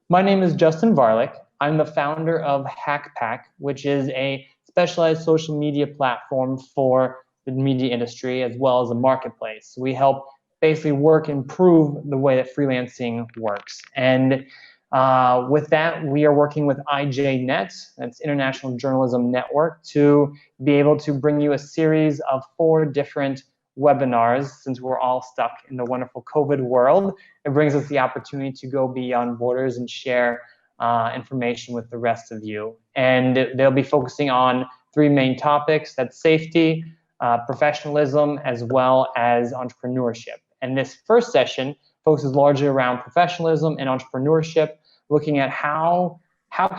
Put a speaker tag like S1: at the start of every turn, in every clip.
S1: My name is Justin Varlick. I'm the founder of HackPack, which is a specialized social media platform for the media industry as well as a marketplace. We help basically improve the way that freelancing works. And with that, we are working with IJNet, that's International Journalism Network, to be able to bring you a series of 4 different webinars. Since we're all stuck in the wonderful COVID world, it brings us the opportunity to go beyond borders and share information with the rest of you. And they'll be focusing on 3 main topics: that's safety, professionalism, as well as entrepreneurship. And this first session focuses largely around professionalism and entrepreneurship, looking at how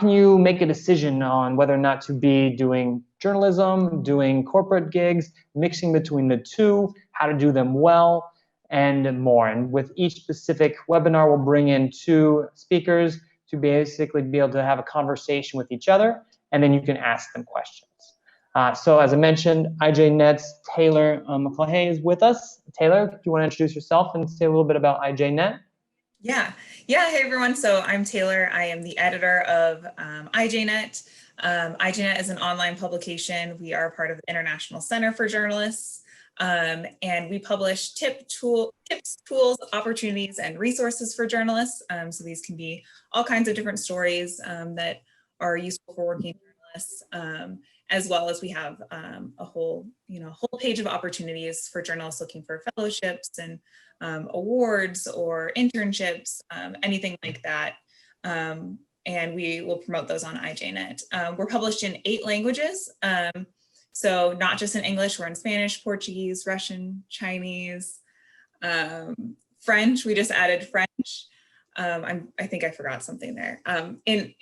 S1: can you make a decision on whether or not to be doing journalism, doing corporate gigs, mixing between the two, how to do them well, and more. And with each specific webinar, we'll bring in 2 speakers to basically be able to have a conversation with each other, and then you can ask them questions. So as I mentioned, IJNet's Taylor McClahey is with us. Taylor, do you want to introduce yourself and say a little bit about IJNet?
S2: Yeah. Hey everyone. So I'm Taylor. I am the editor of IJNet. IJNet is an online publication. We are part of the International Center for Journalists, and we publish tips, tools, opportunities, and resources for journalists. So these can be all kinds of different stories that are useful for working journalists, as well as we have a whole page of opportunities for journalists looking for fellowships and awards or internships, anything like that. And we will promote those on IJNet. We're published in 8 languages. So not just in English, we're in Spanish, Portuguese, Russian, Chinese, French. We just added French. I think I forgot something there. In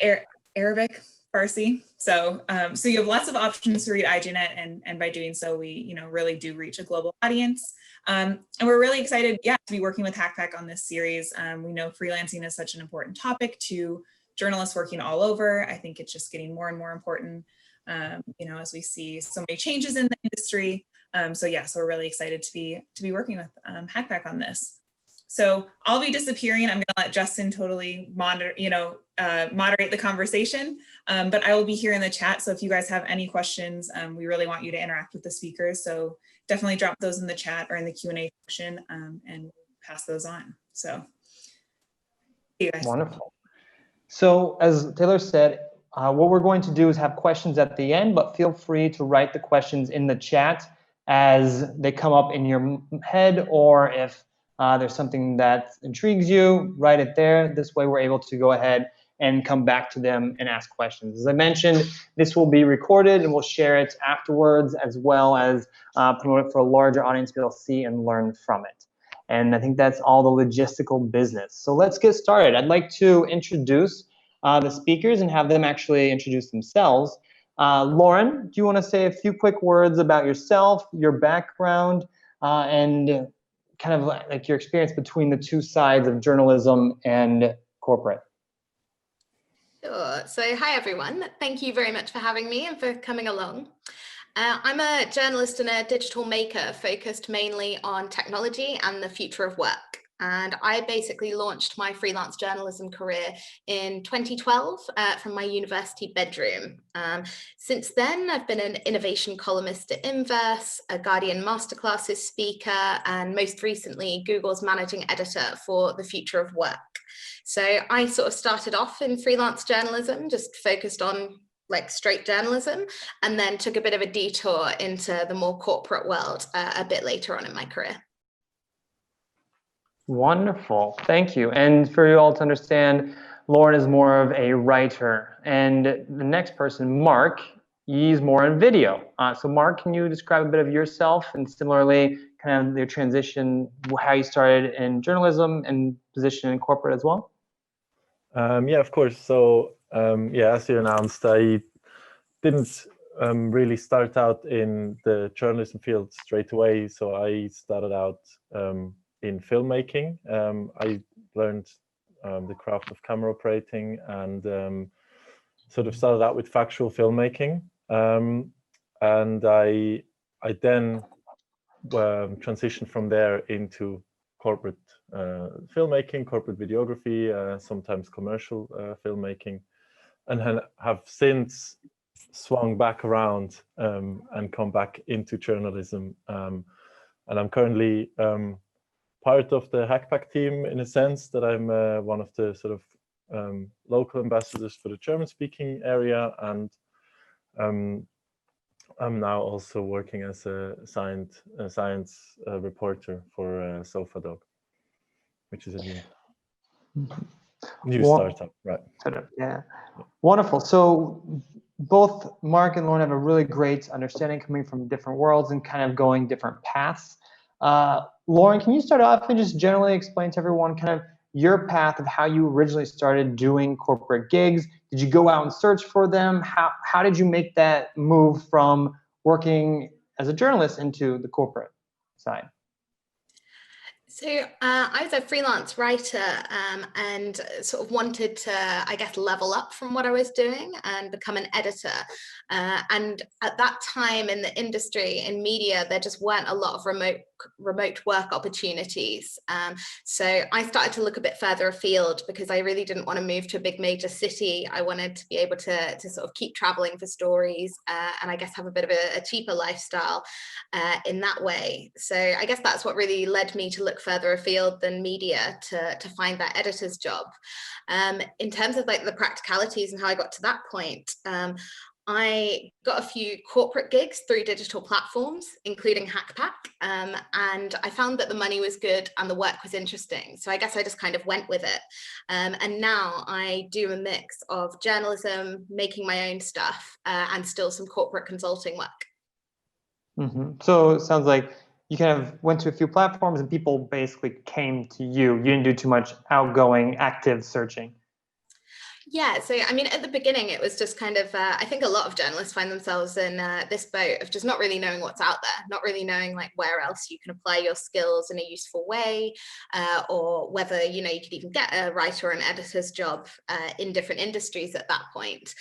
S2: Arabic, Farsi. So you have lots of options to read IJNet, and by doing so, we really do reach a global audience. And we're really excited, to be working with HackPack on this series. We know freelancing is such an important topic to journalists working all over. I think it's just getting more and more important, as we see so many changes in the industry. So we're really excited to be working with HackPack on this. So I'll be disappearing. I'm going to let Justin totally moderate the conversation, but I will be here in the chat. So if you guys have any questions, we really want you to interact with the speakers. So definitely drop those in the chat or in the Q&A section, and we'll pass those on. So, you guys.
S1: Wonderful. So as Taylor said, what we're going to do is have questions at the end, but feel free to write the questions in the chat as they come up in your head, or if there's something that intrigues you, write it there. This way we're able to go ahead and come back to them and ask questions. As I mentioned, this will be recorded and we'll share it afterwards, as well as promote it for a larger audience to be able to see and learn from it. And I think that's all the logistical business. So let's get started. I'd like to introduce the speakers and have them actually introduce themselves. Lauren, do you want to say a few quick words about yourself, your background, and kind of like your experience between the 2 sides of journalism and corporate?
S3: Sure. So hi, everyone. Thank you very much for having me and for coming along. I'm a journalist and a digital maker focused mainly on technology and the future of work. And I basically launched my freelance journalism career in 2012 from my university bedroom. Since then, I've been an innovation columnist at Inverse, a Guardian Masterclasses speaker, and most recently, Google's managing editor for the future of work. So I sort of started off in freelance journalism, just focused on like straight journalism, and then took a bit of a detour into the more corporate world a bit later on in my career.
S1: Wonderful, thank you. And for you all to understand, Lauren is more of a writer, and the next person, Marc, he's more in video. So Marc, can you describe a bit of yourself, and similarly, kind of your transition, how you started in journalism and position in corporate as well?
S4: Yeah, of course. So as you announced, I didn't really start out in the journalism field straight away. So I started out in filmmaking. I learned the craft of camera operating and sort of started out with factual filmmaking. And I then transitioned from there into corporate filmmaking, corporate videography, sometimes commercial filmmaking, and have since swung back around and come back into journalism. And I'm currently part of the HackPack team, in a sense that I'm one of the sort of local ambassadors for the German-speaking area, and I'm now also working as a science reporter for SofaDog, which is a new startup, right?
S1: Yeah, wonderful. So both Marc and Lauren have a really great understanding, coming from different worlds and kind of going different paths. Lauren, can you start off and just generally explain to everyone kind of your path of how you originally started doing corporate gigs? Did you go out and search for them? How did you make that move from working as a journalist into the corporate side?
S3: So I was a freelance writer and sort of wanted to, I guess, level up from what I was doing and become an editor. And at that time in the industry, in media, there just weren't a lot of remote work opportunities. So I started to look a bit further afield because I really didn't want to move to a big major city. I wanted to be able to sort of keep traveling for stories and I guess have a bit of a cheaper lifestyle in that way. So I guess that's what really led me to look further afield than media to find that editor's job. In terms of like the practicalities and how I got to that point, I got a few corporate gigs through digital platforms, including HackPack, and I found that the money was good and the work was interesting. So I guess I just kind of went with it. And now I do a mix of journalism, making my own stuff, and still some corporate consulting work.
S1: Mm-hmm. So it sounds like you kind of went to a few platforms and people basically came to you. You didn't do too much outgoing, active searching.
S3: Yeah, so I mean, at the beginning, it was just kind of, I think a lot of journalists find themselves in this boat of just not really knowing what's out there, not really knowing like where else you can apply your skills in a useful way, or whether, you know, you could even get a writer or an editor's job in different industries at that point.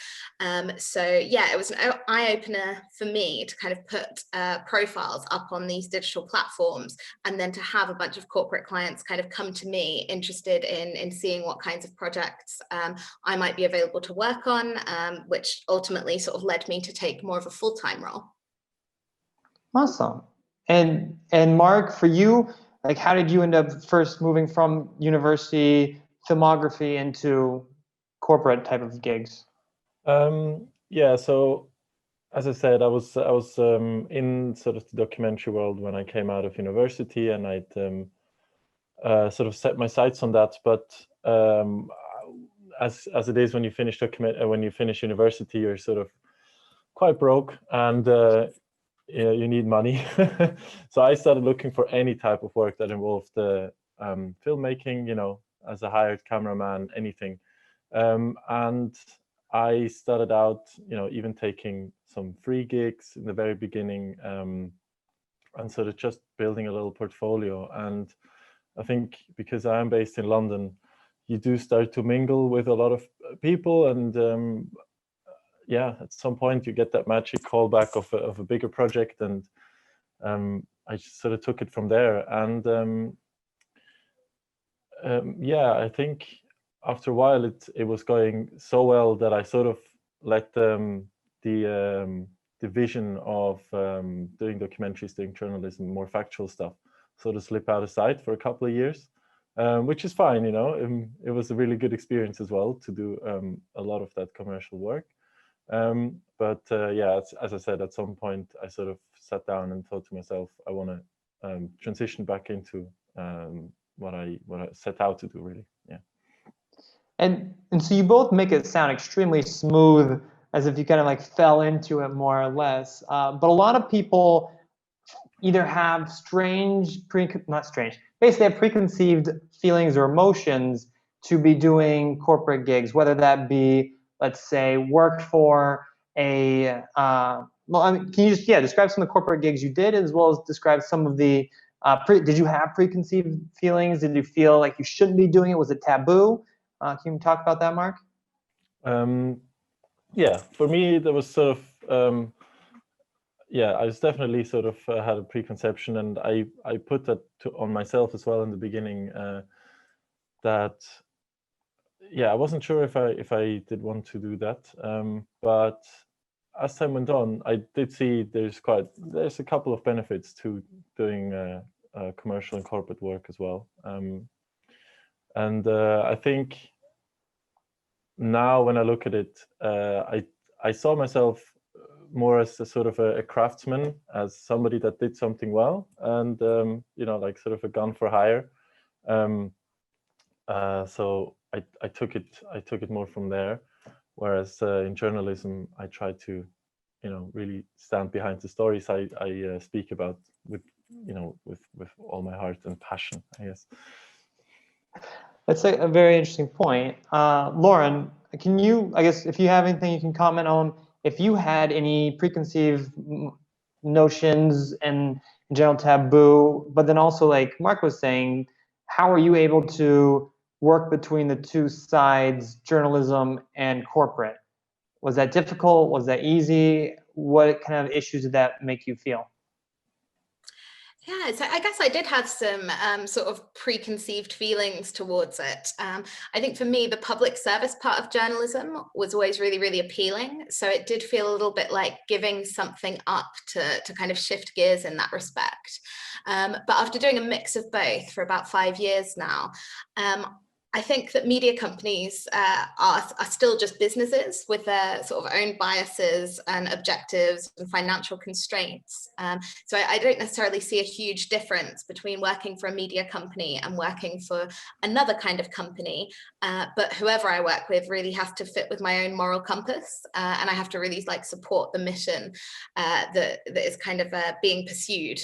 S3: So yeah, it was an eye-opener for me to kind of put profiles up on these digital platforms, and then to have a bunch of corporate clients kind of come to me interested in seeing what kinds of projects I might be available to work on, which ultimately sort of led me to take more of a full-time role.
S1: Awesome. And Marc, for you, like, how did you end up first moving from university filmography into corporate type of gigs?
S4: Yeah, so as I said, I was in sort of the documentary world when I came out of university, and I'd sort of set my sights on that. But as it is when you finish university, you're sort of quite broke, and you need money. So I started looking for any type of work that involved filmmaking, you know, as a hired cameraman, anything. And I started out, you know, even taking some free gigs in the very beginning, and sort of just building a little portfolio. And I think because I am based in London, you do start to mingle with a lot of people, and yeah, at some point you get that magic callback of a bigger project, and I just sort of took it from there. And yeah, I think after a while it was going so well that I sort of let the vision of doing documentaries, doing journalism, more factual stuff, sort of slip out of sight for a couple of years. Which is fine, you know. It was a really good experience as well to do a lot of that commercial work. But yeah, as I said, at some point I sort of sat down and thought to myself, I want to transition back into what I set out to do, really. Yeah.
S1: And so you both make it sound extremely smooth, as if you kind of like fell into it more or less. But a lot of people either have basically have preconceived feelings or emotions to be doing corporate gigs, whether that be, let's say, work for a, well, I mean, can you just, describe some of the corporate gigs you did, as well as describe some of the, did you have preconceived feelings? Did you feel like you shouldn't be doing it? Was it taboo? Can you talk about that, Marc?
S4: Yeah, for me, there was sort of, yeah, I was definitely sort of had a preconception, and I put that on myself as well in the beginning, that yeah, I wasn't sure if I did want to do that, but as time went on, I did see there's a couple of benefits to doing commercial and corporate work as well, and I think now when I look at it, I saw myself more as a sort of a craftsman, as somebody that did something well, and you know, like sort of a gun for hire. So I took it more from there. Whereas in journalism, I try to, you know, really stand behind the stories I speak about with, you know, with all my heart and passion, I guess.
S1: That's a very interesting point. Lauren, can you, I guess, if you have anything you can comment on, if you had any preconceived notions and general taboo, but then also like Marc was saying, how are you able to work between the two sides, journalism and corporate? Was that difficult? Was that easy? What kind of issues did that make you feel?
S3: Yeah, so I guess I did have some sort of preconceived feelings towards it. I think for me, the public service part of journalism was always really, really appealing. So it did feel a little bit like giving something up to kind of shift gears in that respect. But after doing a mix of both for about 5 years now, I think that media companies are still just businesses with their sort of own biases and objectives and financial constraints. So I don't necessarily see a huge difference between working for a media company and working for another kind of company. But whoever I work with really has to fit with my own moral compass, and I have to really like support the mission that is kind of being pursued.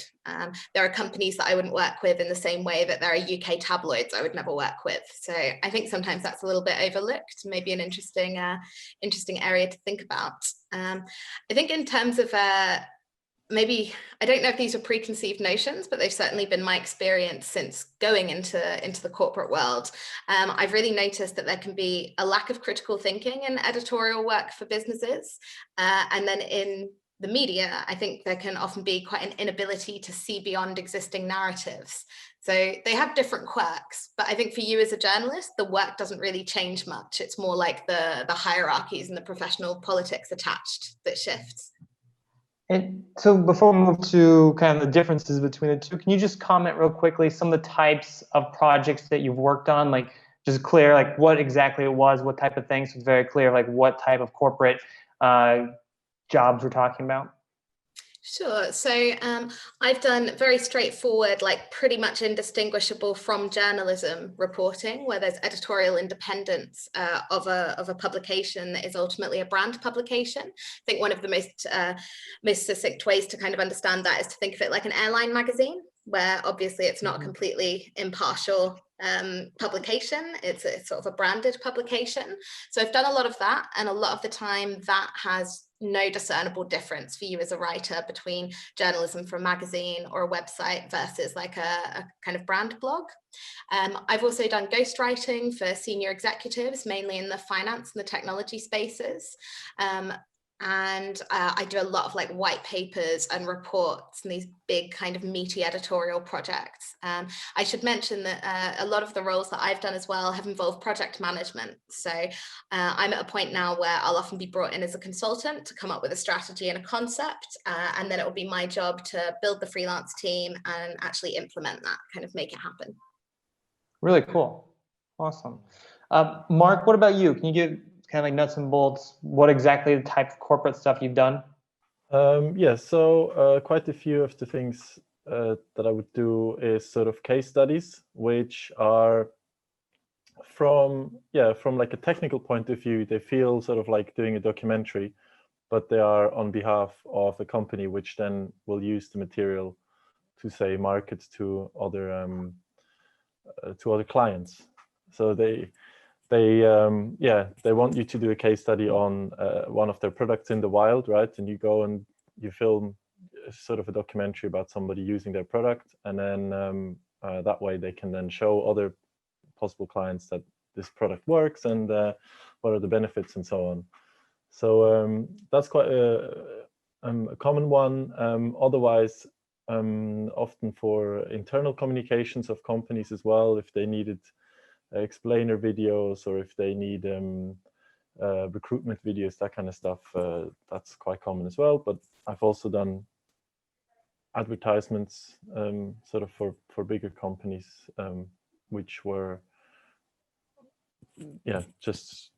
S3: There are companies that I wouldn't work with in the same way that there are UK tabloids I would never work with. So I think sometimes that's a little bit overlooked, maybe an interesting area to think about. I think in terms of maybe, I don't know if these are preconceived notions, but they've certainly been my experience since going into the corporate world. I've really noticed that there can be a lack of critical thinking in editorial work for businesses. And then in the media, I think there can often be quite an inability to see beyond existing narratives. So they have different quirks, but I think for you as a journalist, the work doesn't really change much. It's more like the hierarchies and the professional politics attached that shifts.
S1: And so before we move to kind of the differences between the two, can you just comment real quickly some of the types of projects that you've worked on, like just clear like what exactly it was, what type of things, so it's very clear like what type of corporate jobs we're talking about?
S3: Sure. So I've done very straightforward, like pretty much indistinguishable from journalism reporting, where there's editorial independence of a publication that is ultimately a brand publication. I think one of the most succinct ways to kind of understand that is to think of it like an airline magazine, where obviously it's not a completely impartial publication. It's sort of a branded publication. So I've done a lot of that, and a lot of the time that has no discernible difference for you as a writer between journalism for a magazine or a website versus like a kind of brand blog. I've also done ghostwriting for senior executives, mainly in the finance and the technology spaces. And I do a lot of like white papers and reports and these big kind of meaty editorial projects. I should mention that a lot of the roles that I've done as well have involved project management. So I'm at a point now where I'll often be brought in as a consultant to come up with a strategy and a concept. And then it will be my job to build the freelance team and actually implement that, kind of make it happen. Really
S1: cool. Awesome. Marc, what about you? Can you give kind of like nuts and bolts, what exactly the type of corporate stuff you've done?
S4: Yeah, so quite a few of the things that I would do is sort of case studies, which are from like a technical point of view, they feel sort of like doing a documentary, but they are on behalf of a company which then will use the material to say market to other clients. So they want you to do a case study on one of their products in the wild, right? And you go and you film sort of a documentary about somebody using their product, and then that way they can then show other possible clients that this product works and what are the benefits and so on. So that's quite a common one. Otherwise, often for internal communications of companies as well, if they needed explainer videos or if they need recruitment videos, that kind of stuff, that's quite common as well. But I've also done advertisements sort of for bigger companies, which were just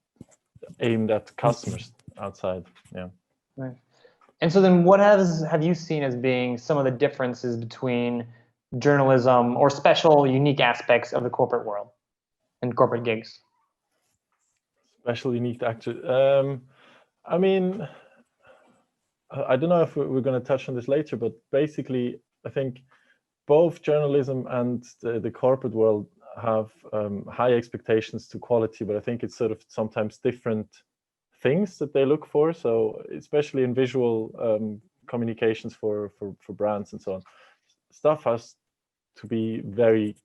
S4: aimed at customers outside. Yeah.
S1: Right. And so then what have you seen as being some of the differences between journalism or special unique aspects of the corporate world and corporate gigs?
S4: Special unique actor. I mean, I don't know if we're going to touch on this later, but basically, I think both journalism and the corporate world have high expectations to quality, but I think it's sort of sometimes different things that they look for. So especially in visual communications for brands and so on, stuff has to be very,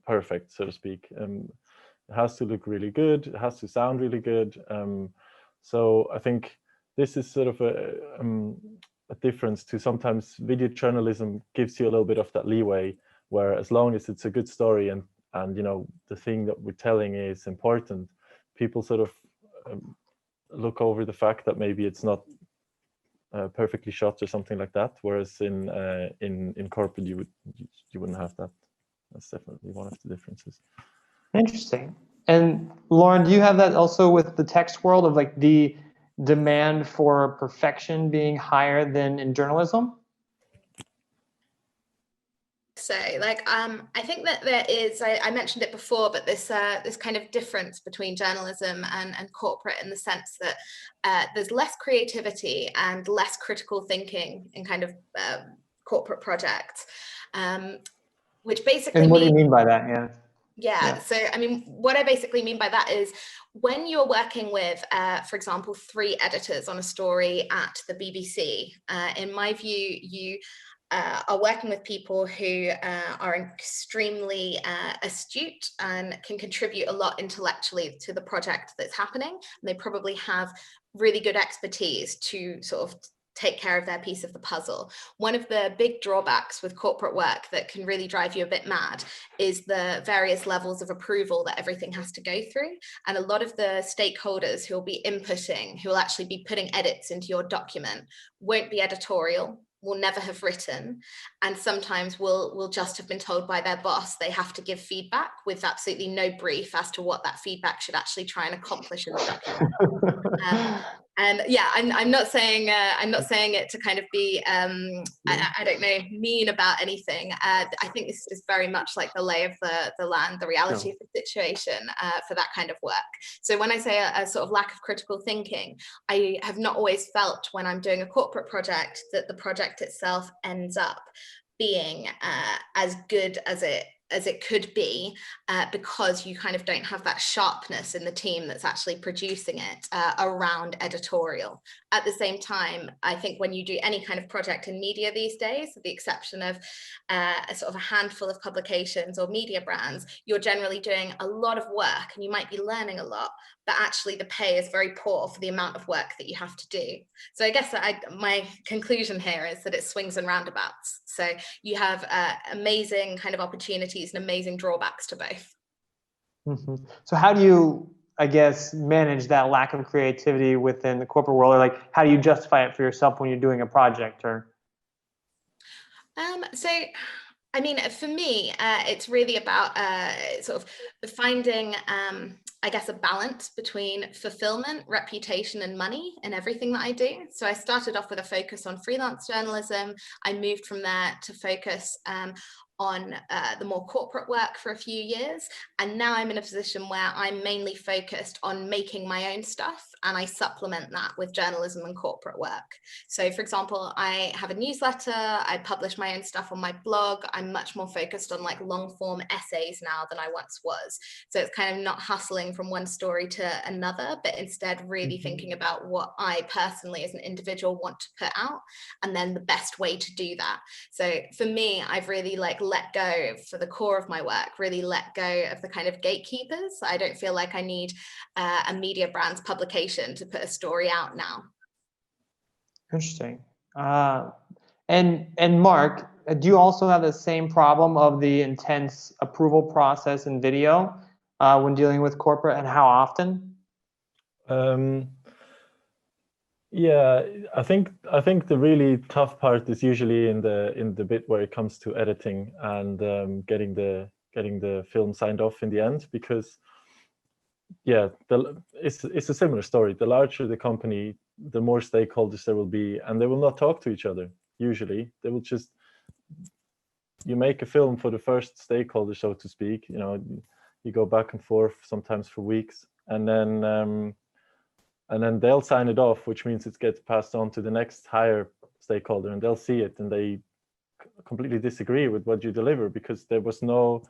S4: perfect, so to speak. It has to look really good. It has to sound really good. So I think this is sort of a difference to sometimes video journalism gives you a little bit of that leeway, where as long as it's a good story and the thing that we're telling is important, people sort of look over the fact that maybe it's not perfectly shot or something like that. Whereas in corporate, you wouldn't have that. That's definitely one of the differences.
S1: Interesting. And Lauren, do you have that also with the text world of like the demand for perfection being higher than in journalism?
S3: So I think that there is, I mentioned it before, but this kind of difference between journalism and corporate in the sense that there's less creativity and less critical thinking in kind of corporate projects, which basically
S1: And what do you mean by that?
S3: Yeah. So, I mean, what I basically mean by that is when you're working with, for example, 3 editors on a story at the BBC, in my view, you are working with people who are extremely astute and can contribute a lot intellectually to the project that's happening. And they probably have really good expertise to sort of take care of their piece of the puzzle. One of the big drawbacks with corporate work that can really drive you a bit mad is the various levels of approval that everything has to go through. And a lot of the stakeholders who will be inputting, who will actually be putting edits into your document, won't be editorial, will never have written, and sometimes will just have been told by their boss they have to give feedback with absolutely no brief as to what that feedback should actually try and accomplish in the document. And yeah, I'm not saying it to kind of be I don't know, mean about anything. I think this is very much like the lay of the land, the reality of the situation for that kind of work. So when I say a sort of lack of critical thinking, I have not always felt when I'm doing a corporate project that the project itself ends up being as good as it could be, because you kind of don't have that sharpness in the team that's actually producing it around editorial. At the same time, I think when you do any kind of project in media these days, with the exception of a sort of a handful of publications or media brands, you're generally doing a lot of work and you might be learning a lot, but actually the pay is very poor for the amount of work that you have to do. So I guess my conclusion here is that it swings and roundabouts. So you have amazing kind of opportunities and amazing drawbacks to both.
S1: Mm-hmm. So how do you, I guess, manage that lack of creativity within the corporate world, or like how do you justify it for yourself when you're doing a project? Or
S3: so I mean, for me, it's really about sort of finding, I guess, a balance between fulfillment, reputation, and money in everything that I do. So I started off with a focus on freelance journalism. I moved from there to focus on the more corporate work for a few years. And now I'm in a position where I'm mainly focused on making my own stuff, and I supplement that with journalism and corporate work. So for example, I have a newsletter, I publish my own stuff on my blog. I'm much more focused on like long form essays now than I once was. So it's kind of not hustling from one story to another, but instead really thinking about what I personally as an individual want to put out, and then the best way to do that. So for me, I've really like let go for the core of my work, really let go of the kind of gatekeepers. I don't feel like I need a media brand's publication to put a story out now.
S1: Interesting. And Mark, do you also have the same problem of the intense approval process in video when dealing with corporate, and how often?
S4: Yeah, I think the really tough part is usually in the bit where it comes to editing and getting the film signed off in the end, because yeah, it's a similar story. The larger the company, the more stakeholders there will be, and they will not talk to each other. Usually, they will just, you make a film for the first stakeholder, so to speak. You know, you go back and forth sometimes for weeks, and then they'll sign it off, which means it gets passed on to the next higher stakeholder, and they'll see it, and they completely disagree with what you deliver because there was no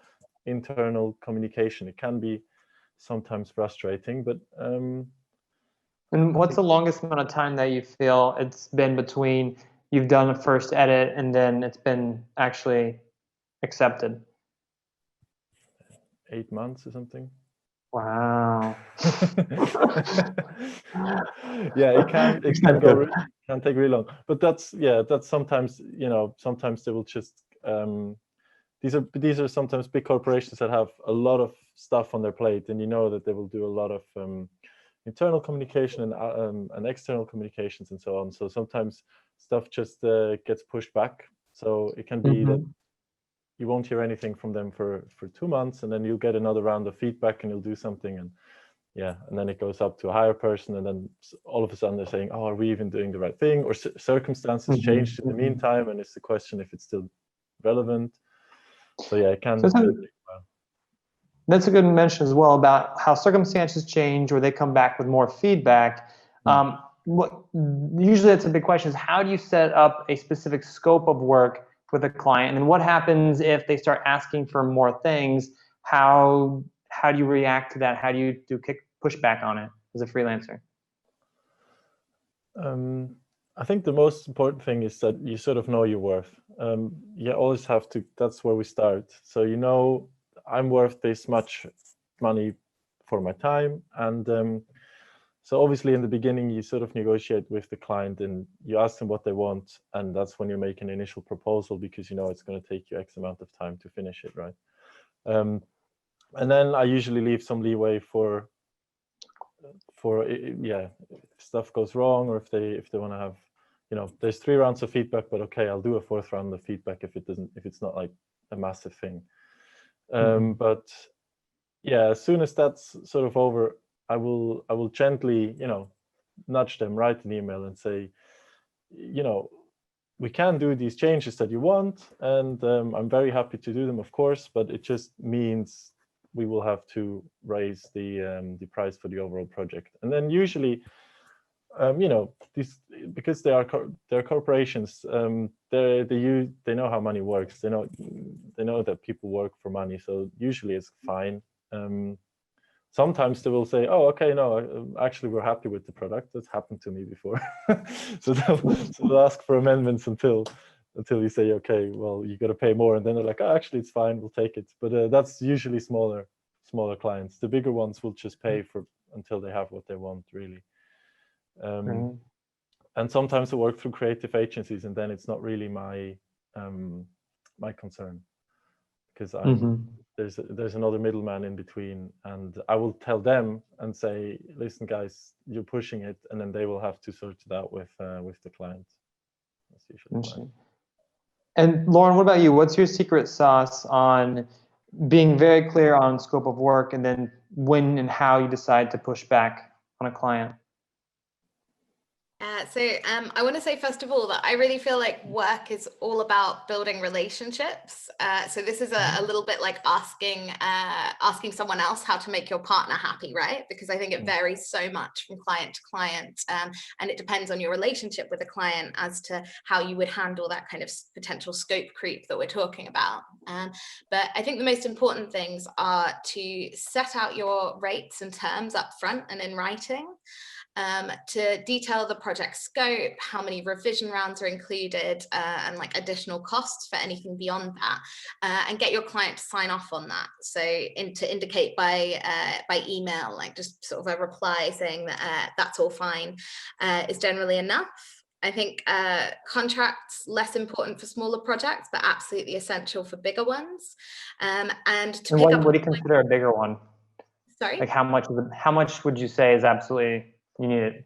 S4: internal communication. It can be sometimes frustrating, but
S1: And what's the longest amount of time that you feel it's been between you've done a first edit and then it's been actually accepted?
S4: 8 months or something.
S1: Wow.
S4: Yeah, it can take really long, but that's sometimes, you know, sometimes they will just these are sometimes big corporations that have a lot of stuff on their plate, and you know that they will do a lot of internal communication and external communications and so on. So sometimes stuff just gets pushed back. So it can be that you won't hear anything from them for 2 months, and then you'll get another round of feedback and you'll do something, and yeah, and then it goes up to a higher person, and then all of a sudden they're saying, oh, are we even doing the right thing? Or circumstances changed in the meantime, and it's the question if it's still relevant. So yeah, it can take a while.
S1: That's a good mention as well about how circumstances change or they come back with more feedback. Usually that's a big question, is how do you set up a specific scope of work with a client, and then what happens if they start asking for more things? How do you react to that? How do you push back on it as a freelancer?
S4: I think the most important thing is that you sort of know your worth. You always have to, that's where we start. So, you know, I'm worth this much money for my time. And so obviously in the beginning, you sort of negotiate with the client and you ask them what they want. And that's when you make an initial proposal, because you know it's going to take you X amount of time to finish it, right? And then I usually leave some leeway for if stuff goes wrong, or if they want to have, you know, there's 3 rounds of feedback, but okay, I'll do a 4th round of feedback if it's not like a massive thing. But yeah, as soon as that's sort of over, I will gently, you know, nudge them, write an email and say, you know, we can do these changes that you want, and I'm very happy to do them, of course, but it just means we will have to raise the price for the overall project. And then usually, you know, because they are corporations, they know how money works. They know that people work for money, so usually it's fine. Sometimes they will say, oh, okay, no, actually we're happy with the product. That's happened to me before. so they'll ask for amendments until you say, okay, well, you got to pay more, and then they're like, oh, actually it's fine, we'll take it. But that's usually smaller clients. The bigger ones will just pay for until they have what they want, really. And sometimes I work through creative agencies, and then it's not really my concern, because there's another middleman in between, and I will tell them and say, listen guys, you're pushing it, and then they will have to sort it out with the client. That's usually fine.
S1: And Lauren, what about you? What's your secret sauce on being very clear on scope of work, and then when and how you decide to push back on a client?
S3: I want to say, first of all, that I really feel like work is all about building relationships. So this is a little bit like asking someone else how to make your partner happy, right? Because I think it varies so much from client to client, and it depends on your relationship with the client as to how you would handle that kind of potential scope creep that we're talking about. But I think the most important things are to set out your rates and terms up front and in writing. To detail the project scope, how many revision rounds are included, and like additional costs for anything beyond that, and get your client to sign off on that. So to indicate by email, like just sort of a reply saying that that's all fine, is generally enough. I think contracts less important for smaller projects, but absolutely essential for bigger ones. And to pick up.
S1: What do you consider a bigger one?
S3: Sorry?
S1: Like how much would you say is absolutely you need it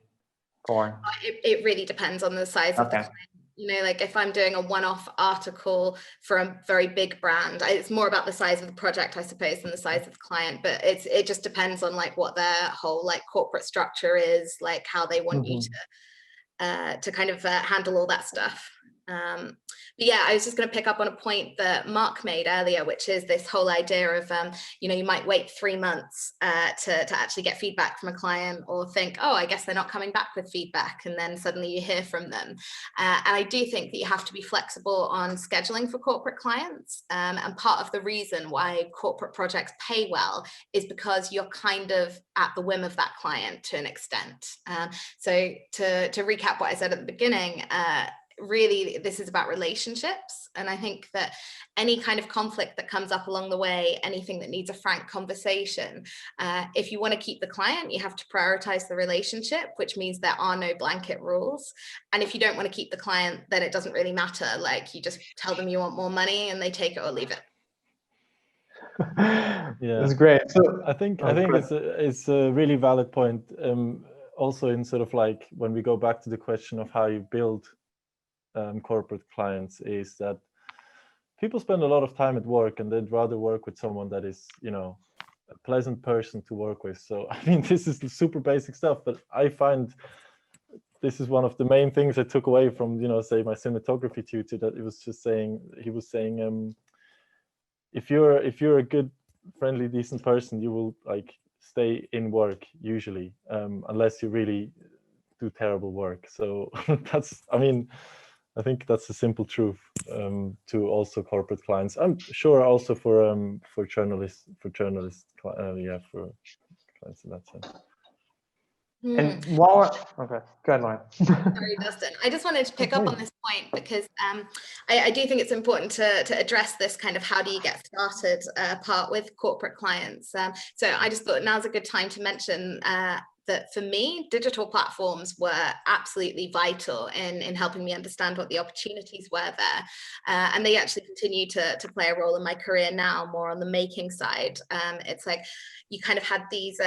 S1: for?
S3: It really depends on the size of the client. You know, like if I'm doing a one-off article for a very big brand, it's more about the size of the project, I suppose, than the size of the client. But it just depends on like what their whole like corporate structure is, like how they want you to kind of handle all that stuff. But yeah, I was just going to pick up on a point that Marc made earlier, which is this whole idea of, you know, you might wait 3 months to actually get feedback from a client, or think, oh, I guess they're not coming back with feedback, and then suddenly you hear from them. And I do think that you have to be flexible on scheduling for corporate clients. And part of the reason why corporate projects pay well is because you're kind of at the whim of that client to an extent. So to recap what I said at the beginning, really this is about relationships, and I think that any kind of conflict that comes up along the way, anything that needs a frank conversation, if you want to keep the client, you have to prioritize the relationship, which means there are no blanket rules. And if you don't want to keep the client, then it doesn't really matter, like you just tell them you want more money and they take it or leave it.
S4: Yeah,
S1: it's great. So
S4: I think it's a really valid point. Also in sort of like when we go back to the question of how you build corporate clients, is that people spend a lot of time at work and they'd rather work with someone that is, you know, a pleasant person to work with. So I mean, this is super basic stuff, but I find this is one of the main things I took away from, you know, say my cinematography tutor, that he was saying if you're a good, friendly, decent person, you will like stay in work usually, unless you really do terrible work. So that's, I mean, I think that's the simple truth to also corporate clients. I'm sure also for journalists, for clients in that sense.
S1: And while we're okay, go ahead, Lauren.
S3: Sorry, Dustin. I just wanted to pick up on this point because I do think it's important to address this kind of how do you get started part with corporate clients. So I just thought now's a good time to mention that for me, digital platforms were absolutely vital in helping me understand what the opportunities were there. And they actually continue to play a role in my career now, more on the making side. It's like you kind of had these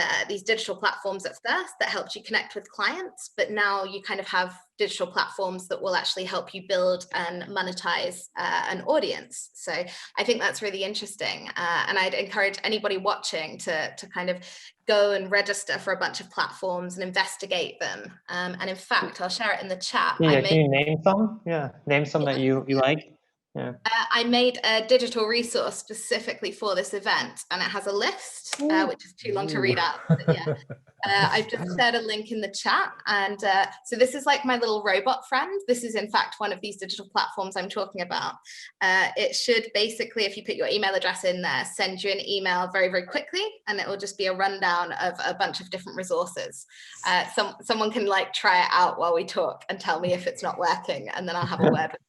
S3: digital platforms at first that helped you connect with clients, but now you kind of have digital platforms that will actually help you build and monetize an audience. So I think that's really interesting. And I'd encourage anybody watching to kind of go and register for a bunch of platforms and investigate them. And in fact, I'll share it in the chat.
S1: Yeah, can you name some? Yeah, name some that you like. Yeah.
S3: I made a digital resource specifically for this event, and it has a list, which is too long to read out. But yeah, I've just shared a link in the chat. And so this is like my little robot friend. This is in fact one of these digital platforms I'm talking about. It should basically, if you put your email address in there, send you an email very, very quickly, and it will just be a rundown of a bunch of different resources. Someone can like try it out while we talk and tell me if it's not working, and then I'll have a word with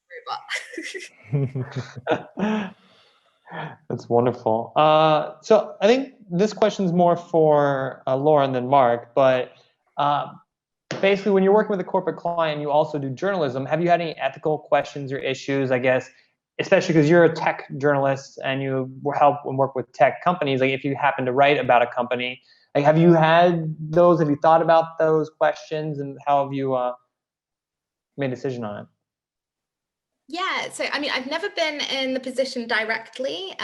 S1: That's wonderful. So I think this question is more for Lauren than Marc, but basically when you're working with a corporate client, you also do journalism. Have you had any ethical questions or issues, I guess, especially because you're a tech journalist and you help and work with tech companies, like if you happen to write about a company, like have you had those, have you thought about those questions, and how have you made a decision on it?
S3: Yeah, so I mean, I've never been in the position directly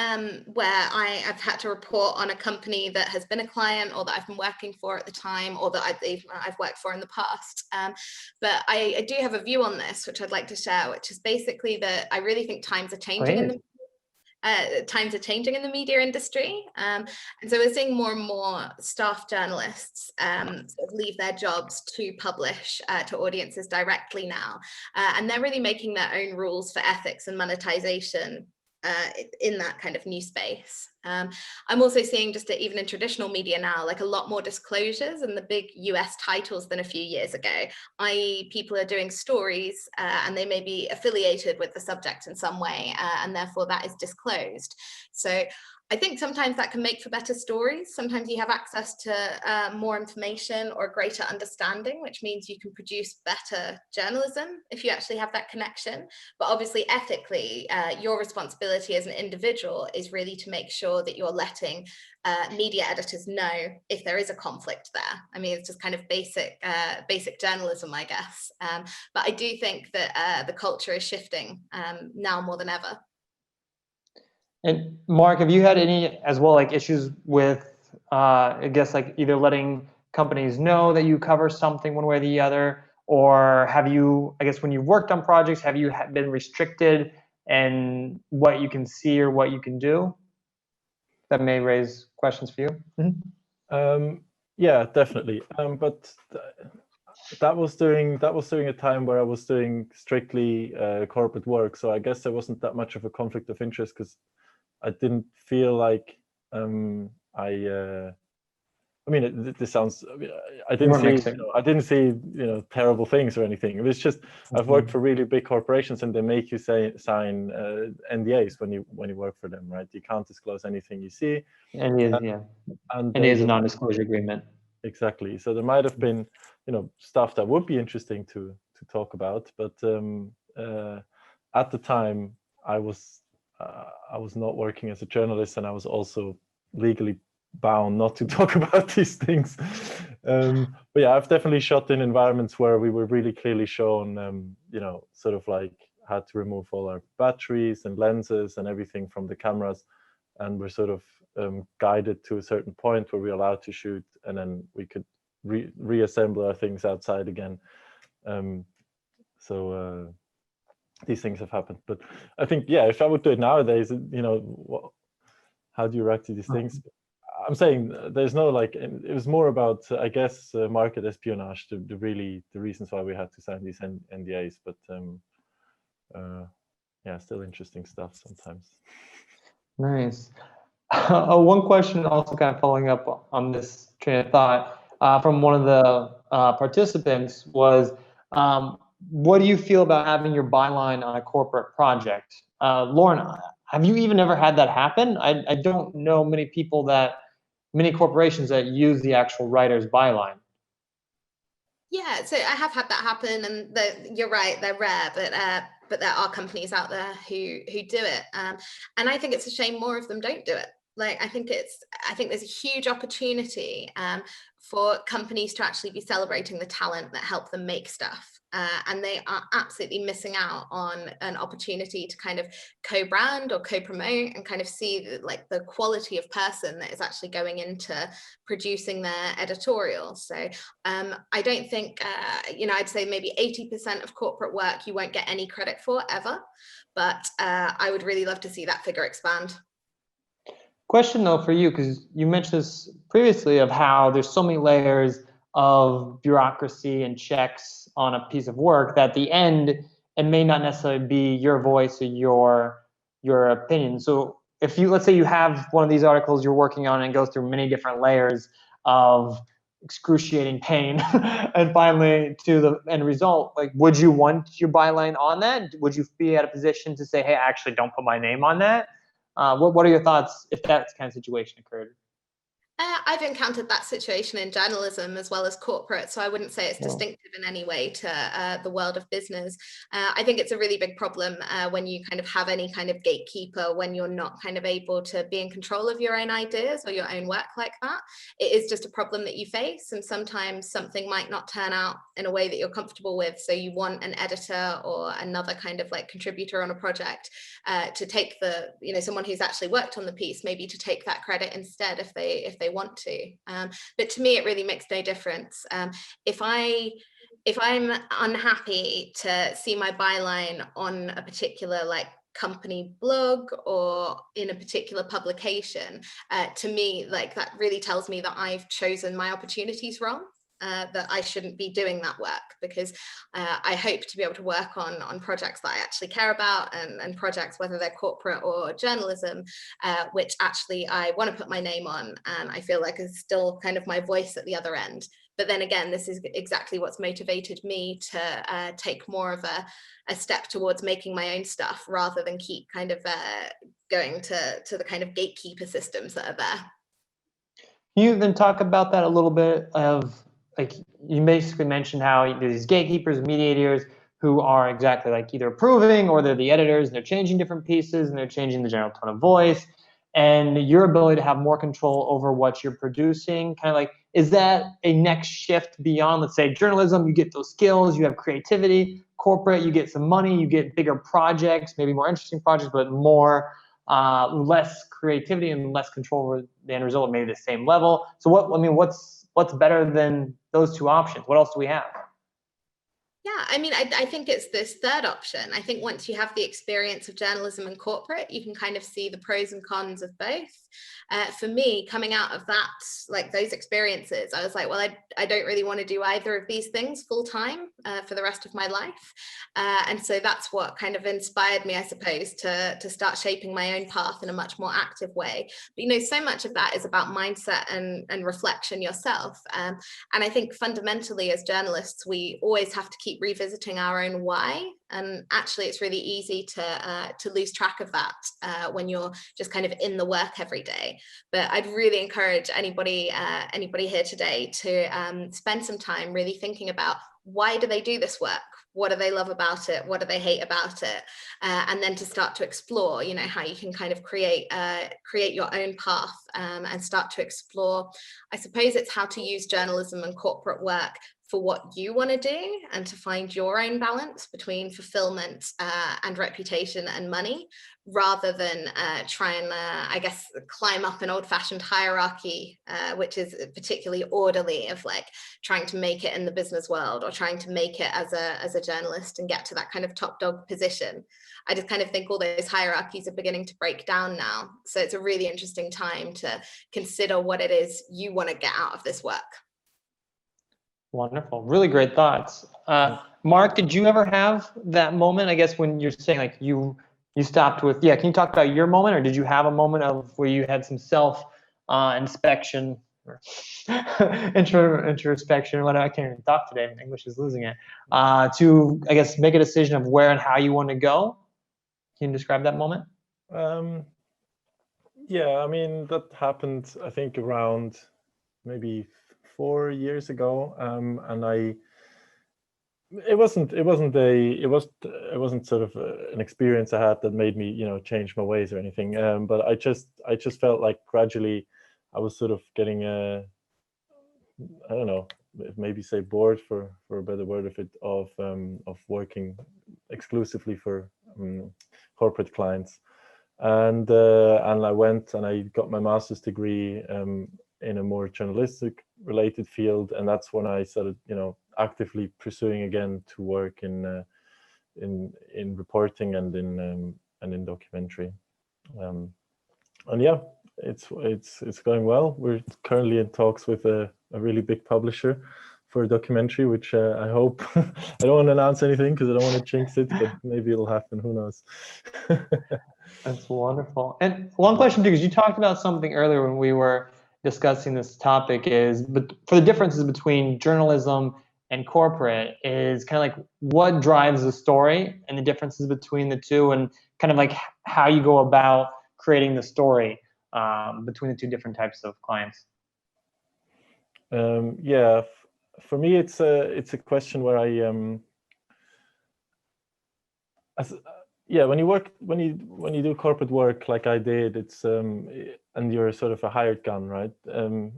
S3: where I've had to report on a company that has been a client or that I've been working for at the time, or that I've worked for in the past. But I do have a view on this, which I'd like to share, which is basically that I really think times are changing in the media industry. And so we're seeing more and more staff journalists sort of leave their jobs to publish to audiences directly now. And they're really making their own rules for ethics and monetization in that kind of new space. I'm also seeing just that even in traditional media now, like a lot more disclosures in the big US titles than a few years ago, i.e. people are doing stories and they may be affiliated with the subject in some way, and therefore that is disclosed. So I think sometimes that can make for better stories. Sometimes you have access to more information or greater understanding, which means you can produce better journalism if you actually have that connection. But obviously, ethically, your responsibility as an individual is really to make sure that you're letting media editors know if there is a conflict there. I mean, it's just kind of basic journalism, I guess. But I do think that the culture is shifting now more than ever.
S1: And Mark, have you had any as well, like issues with, I guess, like either letting companies know that you cover something one way or the other, or have you, I guess, when you've worked on projects, have you been restricted in what you can see or what you can do? That may raise questions for you.
S4: Mm-hmm. Yeah, definitely. But that was during a time where I was doing strictly corporate work, so I guess there wasn't that much of a conflict of interest because I didn't feel like I mean, this sounds. I didn't see terrible things or anything. It was just I've worked for really big corporations, and they make you sign NDAs when you work for them, right? You can't disclose anything you see.
S1: NDA, yeah.
S4: And
S1: NDA is a non-disclosure agreement.
S4: Exactly. So there might have been, stuff that would be interesting to talk about, but at the time I was not working as a journalist, and I was also legally bound not to talk about these things. But yeah, I've definitely shot in environments where we were really clearly shown, sort of like had to remove all our batteries and lenses and everything from the cameras, and we're sort of guided to a certain point where we're allowed to shoot, and then we could reassemble our things outside again. So these things have happened, but I think, yeah, if I would do it nowadays, how do you react to these things? I'm saying there's no like, it was more about, I guess, market espionage, the reasons why we had to sign these NDAs, but yeah, still interesting stuff sometimes.
S1: Nice. One question also kind of following up on this train of thought from one of the participants was, what do you feel about having your byline on a corporate project? Lauren, have you even ever had that happen? I don't know many corporations that use the actual writer's byline.
S3: Yeah, so I have had that happen, and you're right, they're rare, but there are companies out there who do it, and I think it's a shame more of them don't do it. Like, I think there's a huge opportunity for companies to actually be celebrating the talent that help them make stuff. And they are absolutely missing out on an opportunity to kind of co-brand or co-promote and kind of see the quality of person that is actually going into producing their editorial. So I don't think, I'd say maybe 80% of corporate work you won't get any credit for ever, but I would really love to see that figure expand.
S1: Question though for you, because you mentioned this previously of how there's so many layers of bureaucracy and checks on a piece of work that at the end it may not necessarily be your voice or your opinion. So if let's say you have one of these articles you're working on and it goes through many different layers of excruciating pain and finally to the end result, like, would you want your byline on that? Would you be at a position to say, hey, actually don't put my name on that? What are your thoughts if that kind of situation occurred?
S3: I've encountered that situation in journalism as well as corporate, so I wouldn't say it's distinctive in any way to the world of business. I think it's a really big problem when you kind of have any kind of gatekeeper, when you're not kind of able to be in control of your own ideas or your own work like that. It is just a problem that you face, and sometimes something might not turn out in a way that you're comfortable with, so you want an editor or another kind of like contributor on a project to take someone who's actually worked on the piece, maybe to take that credit instead if they want to. But to me, it really makes no difference. If I'm unhappy to see my byline on a particular company blog or in a particular publication, to me, that really tells me that I've chosen my opportunities wrong. That I shouldn't be doing that work, because I hope to be able to work on projects that I actually care about, and projects, whether they're corporate or journalism, which actually I want to put my name on, and I feel like is still kind of my voice at the other end. But then again, this is exactly what's motivated me to take more of a step towards making my own stuff, rather than keep kind of going to the kind of gatekeeper systems that are there.
S1: Can you then talk about that a little bit of, like, you basically mentioned how there's these gatekeepers, mediators, who are exactly like either approving or they're the editors, and they're changing different pieces and they're changing the general tone of voice, and your ability to have more control over what you're producing, kind of like, is that a next shift beyond, let's say, journalism? You get those skills, you have creativity. Corporate, you get some money, you get bigger projects, maybe more interesting projects, but more less creativity and less control over the end result, maybe the same level. So what's better than those two options? What else do we have?
S3: Yeah, I mean, I think it's this third option. I think once you have the experience of journalism and corporate, you can kind of see the pros and cons of both. For me, coming out of that, like those experiences, I was like, well, I don't really want to do either of these things full time for the rest of my life. And so that's what kind of inspired me, I suppose, to start shaping my own path in a much more active way. But, you know, so much of that is about mindset and reflection yourself. And I think fundamentally as journalists, we always have to keep revisiting our own why. And actually, it's really easy to lose track of that when you're just kind of in the work every day. But I'd really encourage anybody here today to spend some time really thinking about, why do they do this work? What do they love about it? What do they hate about it? And then to start to explore, you know, how you can kind of create your own path and start to explore, I suppose it's how to use journalism and corporate work for what you want to do, and to find your own balance between fulfillment and reputation and money, rather than try and, I guess, climb up an old-fashioned hierarchy, which is particularly orderly, of like trying to make it in the business world, or trying to make it as a journalist and get to that kind of top dog position. I just kind of think all those hierarchies are beginning to break down now. So it's a really interesting time to consider what it is you want to get out of this work.
S1: Wonderful. Really great thoughts. Marc, did you ever have that moment, I guess, when you're saying like you stopped with, can you talk about your moment, or did you have a moment of where you had some self inspection or introspection, whatever, I can't even talk today, English is losing it, to, I guess, make a decision of where and how you want to go? Can you describe that moment?
S4: Yeah, I mean, that happened, I think, around maybe 4 years ago, and it wasn't sort of an experience I had that made me, you know, change my ways or anything. But I just felt like gradually I was sort of getting I don't know, maybe say bored, for a better word of it, of working exclusively for corporate clients, and I went and I got my master's degree in a more journalistic related field, and that's when I started, you know, actively pursuing again to work in reporting and in documentary, and yeah, it's going well. We're currently in talks with a really big publisher for a documentary, which I hope I don't want to announce anything because I don't want to jinx it, but maybe it'll happen. Who knows?
S1: That's wonderful. And one question too, because you talked about something earlier when we were discussing this topic, is, but for the differences between journalism and corporate, is kind of like what drives the story and the differences between the two, and kind of like how you go about creating the story between the two different types of clients.
S4: Yeah, for me, it's a question where when you do corporate work like I did, it's and you're sort of a hired gun, right?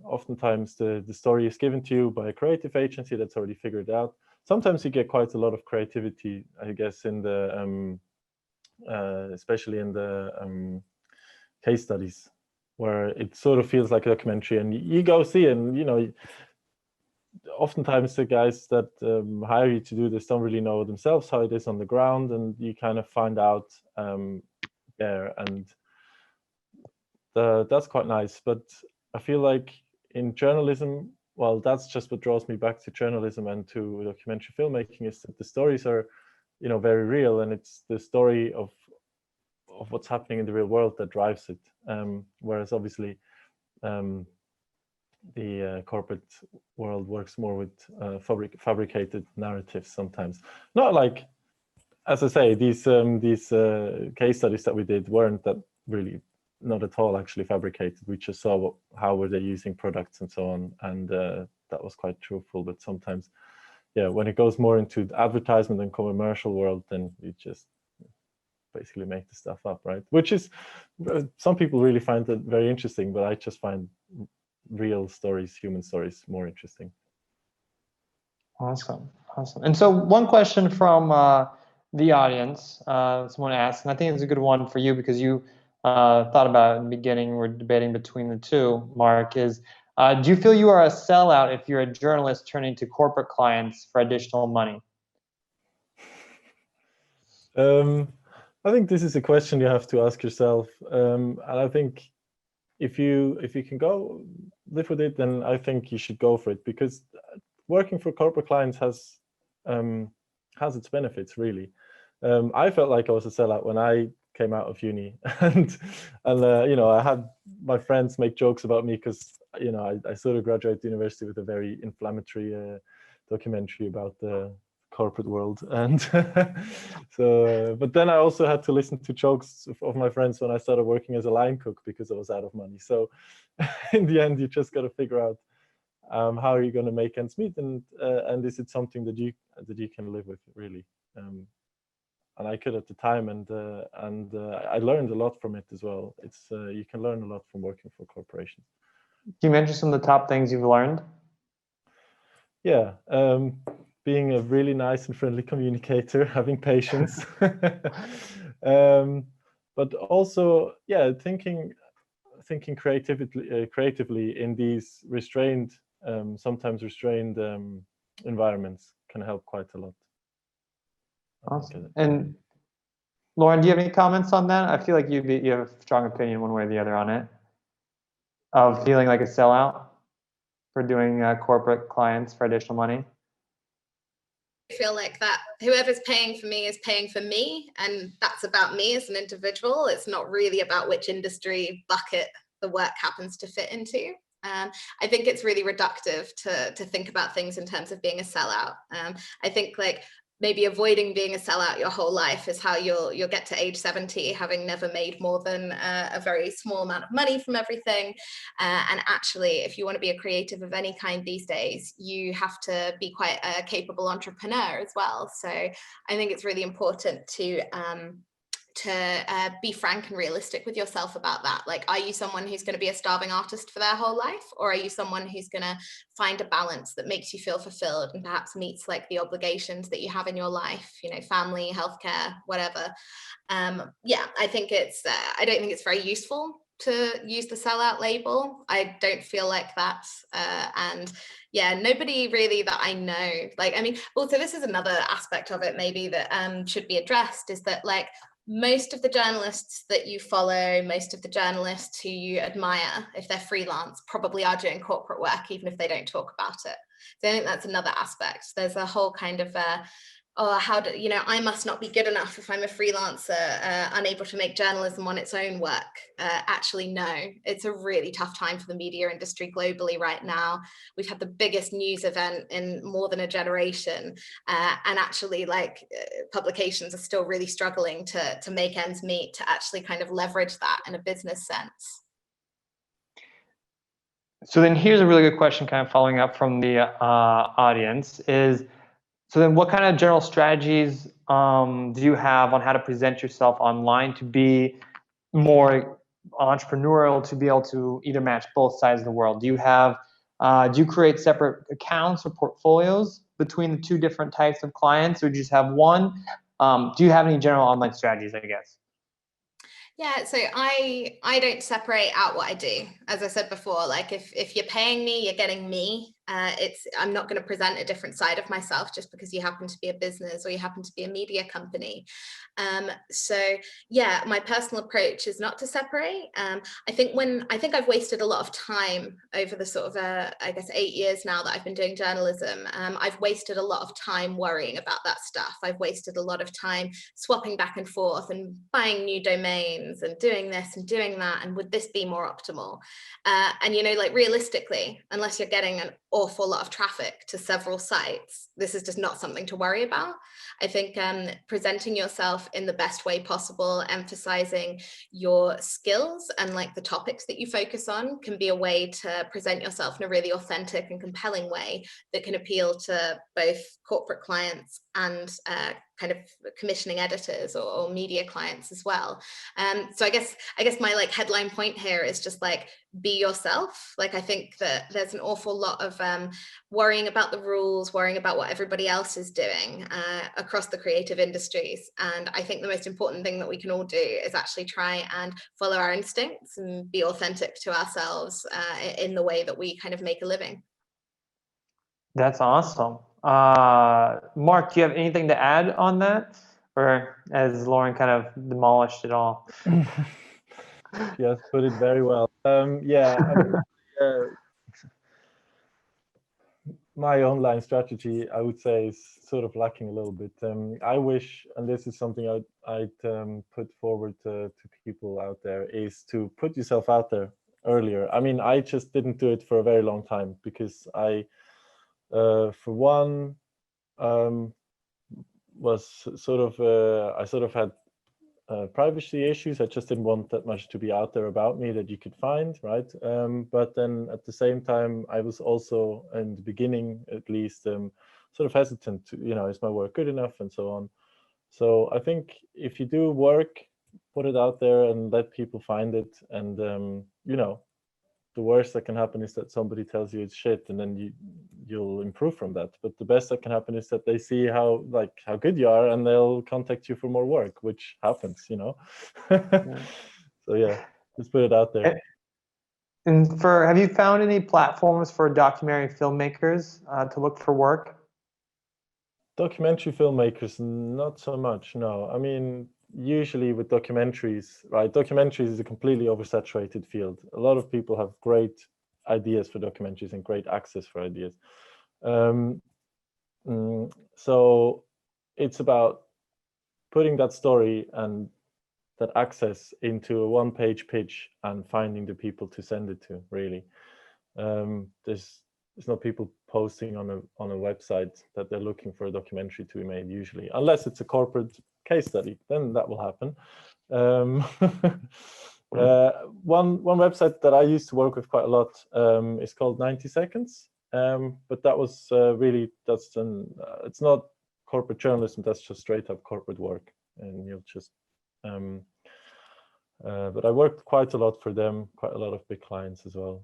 S4: Oftentimes the story is given to you by a creative agency that's already figured out. Sometimes you get quite a lot of creativity, I guess, in the especially in the case studies, where it sort of feels like a documentary, and you go see it, and you know, oftentimes the guys that hire you to do this don't really know themselves how it is on the ground, and you kind of find out there, and that's quite nice. But I feel like in journalism, well, that's just what draws me back to journalism and to documentary filmmaking, is that the stories are, you know, very real, and it's the story of what's happening in the real world that drives it. Whereas obviously the corporate world works more with fabricated narratives sometimes. Not like, as I say, these case studies that we did weren't that really, not at all actually fabricated. We just saw how were they using products and so on, and that was quite truthful. But sometimes, yeah, when it goes more into the advertisement and commercial world, then you just basically make the stuff up, right? Which is, some people really find it very interesting, but I just find real stories, human stories, more interesting.
S1: Awesome, awesome. And so one question from the audience, someone asked, and I think it's a good one for you because you thought about it in the beginning, we're debating between the two, Mark, is do you feel you are a sellout if you're a journalist turning to corporate clients for additional money?
S4: I think this is a question you have to ask yourself. And I think if you can go live with it, then I think you should go for it, because working for corporate clients has its benefits, really. I felt like I was a sellout when I came out of uni, and you know, I had my friends make jokes about me because, you know, I sort of graduated university with a very inflammatory documentary about the corporate world, and so but then I also had to listen to jokes of my friends when I started working as a line cook because I was out of money. So in the end, you just got to figure out how are you going to make ends meet, and is it something that you can live with, really. And I could at the time, and I learned a lot from it as well. It's you can learn a lot from working for corporations.
S1: Can you mention some of the top things you've learned?
S4: Yeah, being a really nice and friendly communicator, having patience, but also, yeah, thinking creatively in these restrained, sometimes restrained environments can help quite a lot.
S1: Awesome. And Lauren, do you have any comments on that? I feel like you have a strong opinion one way or the other on it, of feeling like a sellout for doing corporate clients for additional money.
S3: I feel like that whoever's paying for me is paying for me, and that's about me as an individual. It's not really about which industry bucket the work happens to fit into. I think it's really reductive to think about things in terms of being a sellout. I think like maybe avoiding being a sellout your whole life is how you'll get to age 70 having never made more than a very small amount of money from everything. And actually, if you want to be a creative of any kind these days, you have to be quite a capable entrepreneur as well. So I think it's really important to be frank and realistic with yourself about that. Like, are you someone who's going to be a starving artist for their whole life, or are you someone who's going to find a balance that makes you feel fulfilled and perhaps meets like the obligations that you have in your life, you know, family, healthcare, whatever. Yeah, I think it's I don't think it's very useful to use the sellout label. I don't feel like that. And yeah, nobody really that I know, like, I mean, also this is another aspect of it maybe that should be addressed, is that like most of the journalists that you follow, most of the journalists who you admire, if they're freelance, probably are doing corporate work, even if they don't talk about it. So I think that's another aspect. There's a whole kind of oh, how do you know, I must not be good enough if I'm a freelancer, unable to make journalism on its own work. Actually, no, it's a really tough time for the media industry globally right now. We've had the biggest news event in more than a generation. And actually, like, publications are still really struggling to make ends meet, to actually kind of leverage that in a business sense.
S1: So then here's a really good question, kind of following up from the audience is, so then what kind of general strategies do you have on how to present yourself online to be more entrepreneurial, to be able to either match both sides of the world? Do you create separate accounts or portfolios between the two different types of clients, or do you just have one? Do you have any general online strategies, I guess?
S3: Yeah, so I don't separate out what I do. As I said before, like if you're paying me, you're getting me. I'm not going to present a different side of myself just because you happen to be a business or you happen to be a media company. So yeah, my personal approach is not to separate. I think I've wasted a lot of time over the sort of I guess 8 years now that I've been doing journalism. I've wasted a lot of time worrying about that stuff. I've wasted a lot of time swapping back and forth and buying new domains and doing this and doing that, and would this be more optimal? And you know, like realistically, unless you're getting an awful lot of traffic to several sites, this is just not something to worry about. I think presenting yourself in the best way possible, emphasizing your skills and like the topics that you focus on, can be a way to present yourself in a really authentic and compelling way that can appeal to both corporate clients and kind of commissioning editors or media clients as well. So I guess my like headline point here is just like, be yourself. Like, I think that there's an awful lot of worrying about the rules, worrying about what everybody else is doing across the creative industries. And I think the most important thing that we can all do is actually try and follow our instincts and be authentic to ourselves in the way that we kind of make a living.
S1: That's awesome. Marc, do you have anything to add on that? Or has Lauren kind of demolished it all?
S4: Yes, put it very well. Yeah, I mean, my online strategy, I would say, is sort of lacking a little bit. I wish, and this is something I'd put forward to people out there, is to put yourself out there earlier. I mean, I just didn't do it for a very long time because I, for one, was sort of, I sort of had privacy issues. I just didn't want that much to be out there about me that you could find, right? But then at the same time, I was also, in the beginning at least, sort of hesitant to, you know, is my work good enough and so on. So I think if you do work, put it out there and let people find it. And, you know, the worst that can happen is that somebody tells you it's shit, and then you'll improve from that. But the best that can happen is that they see how good you are, and they'll contact you for more work, which happens, you know. So yeah, just put it out there.
S1: And have you found any platforms for documentary filmmakers to look for work?
S4: Documentary filmmakers, not so much, no. I mean, usually with documentaries, right? Documentaries is a completely oversaturated field. A lot of people have great ideas for documentaries and great access for ideas. So it's about putting that story and that access into a one-page pitch and finding the people to send it to, really. There's no people posting on a website that they're looking for a documentary to be made, usually, unless it's a corporate case study, then that will happen. One website that I used to work with quite a lot is called 90 Seconds, but that was really, it's not corporate journalism, that's just straight up corporate work, and you'll just but I worked quite a lot for them, quite a lot of big clients as well.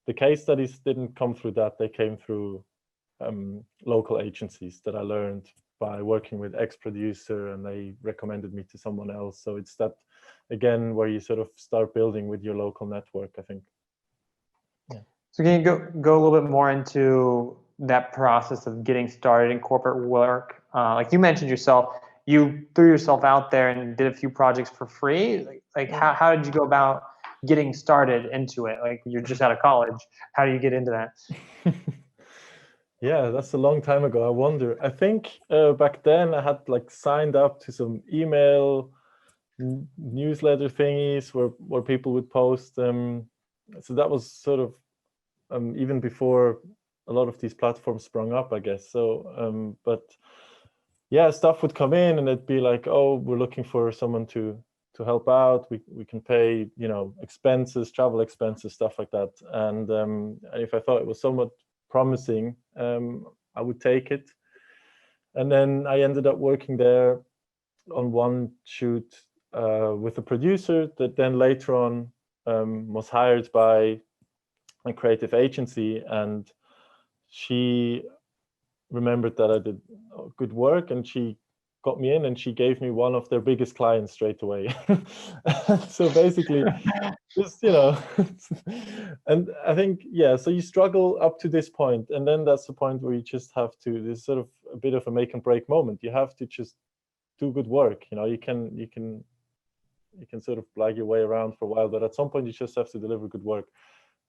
S4: The case studies didn't come through that, they came through local agencies that I learned by working with X-Producer, and they recommended me to someone else. So it's that, again, where you sort of start building with your local network, I think. Yeah.
S1: So can you go a little bit more into that process of getting started in corporate work? Like you mentioned yourself, you threw yourself out there and did a few projects for free. Like how did you go about getting started into it? Like, you're just out of college. How do you get into that?
S4: Yeah, that's a long time ago. I wonder. I think back then I had like signed up to some email newsletter thingies where people would post. So that was sort of even before a lot of these platforms sprung up, I guess. So, but yeah, stuff would come in and it'd be like, oh, we're looking for someone to help out. We can pay, you know, expenses, travel expenses, stuff like that. And if I thought it was somewhat promising, I would take it. And then I ended up working there on one shoot with a producer that then later on was hired by a creative agency, and she remembered that I did good work, and she got me in, and she gave me one of their biggest clients straight away. So basically, just, you know, and I think, yeah, so you struggle up to this point, and then that's the point where you just have to, there's sort of a bit of a make and break moment. You have to just do good work. You know, you can sort of blag your way around for a while, but at some point you just have to deliver good work.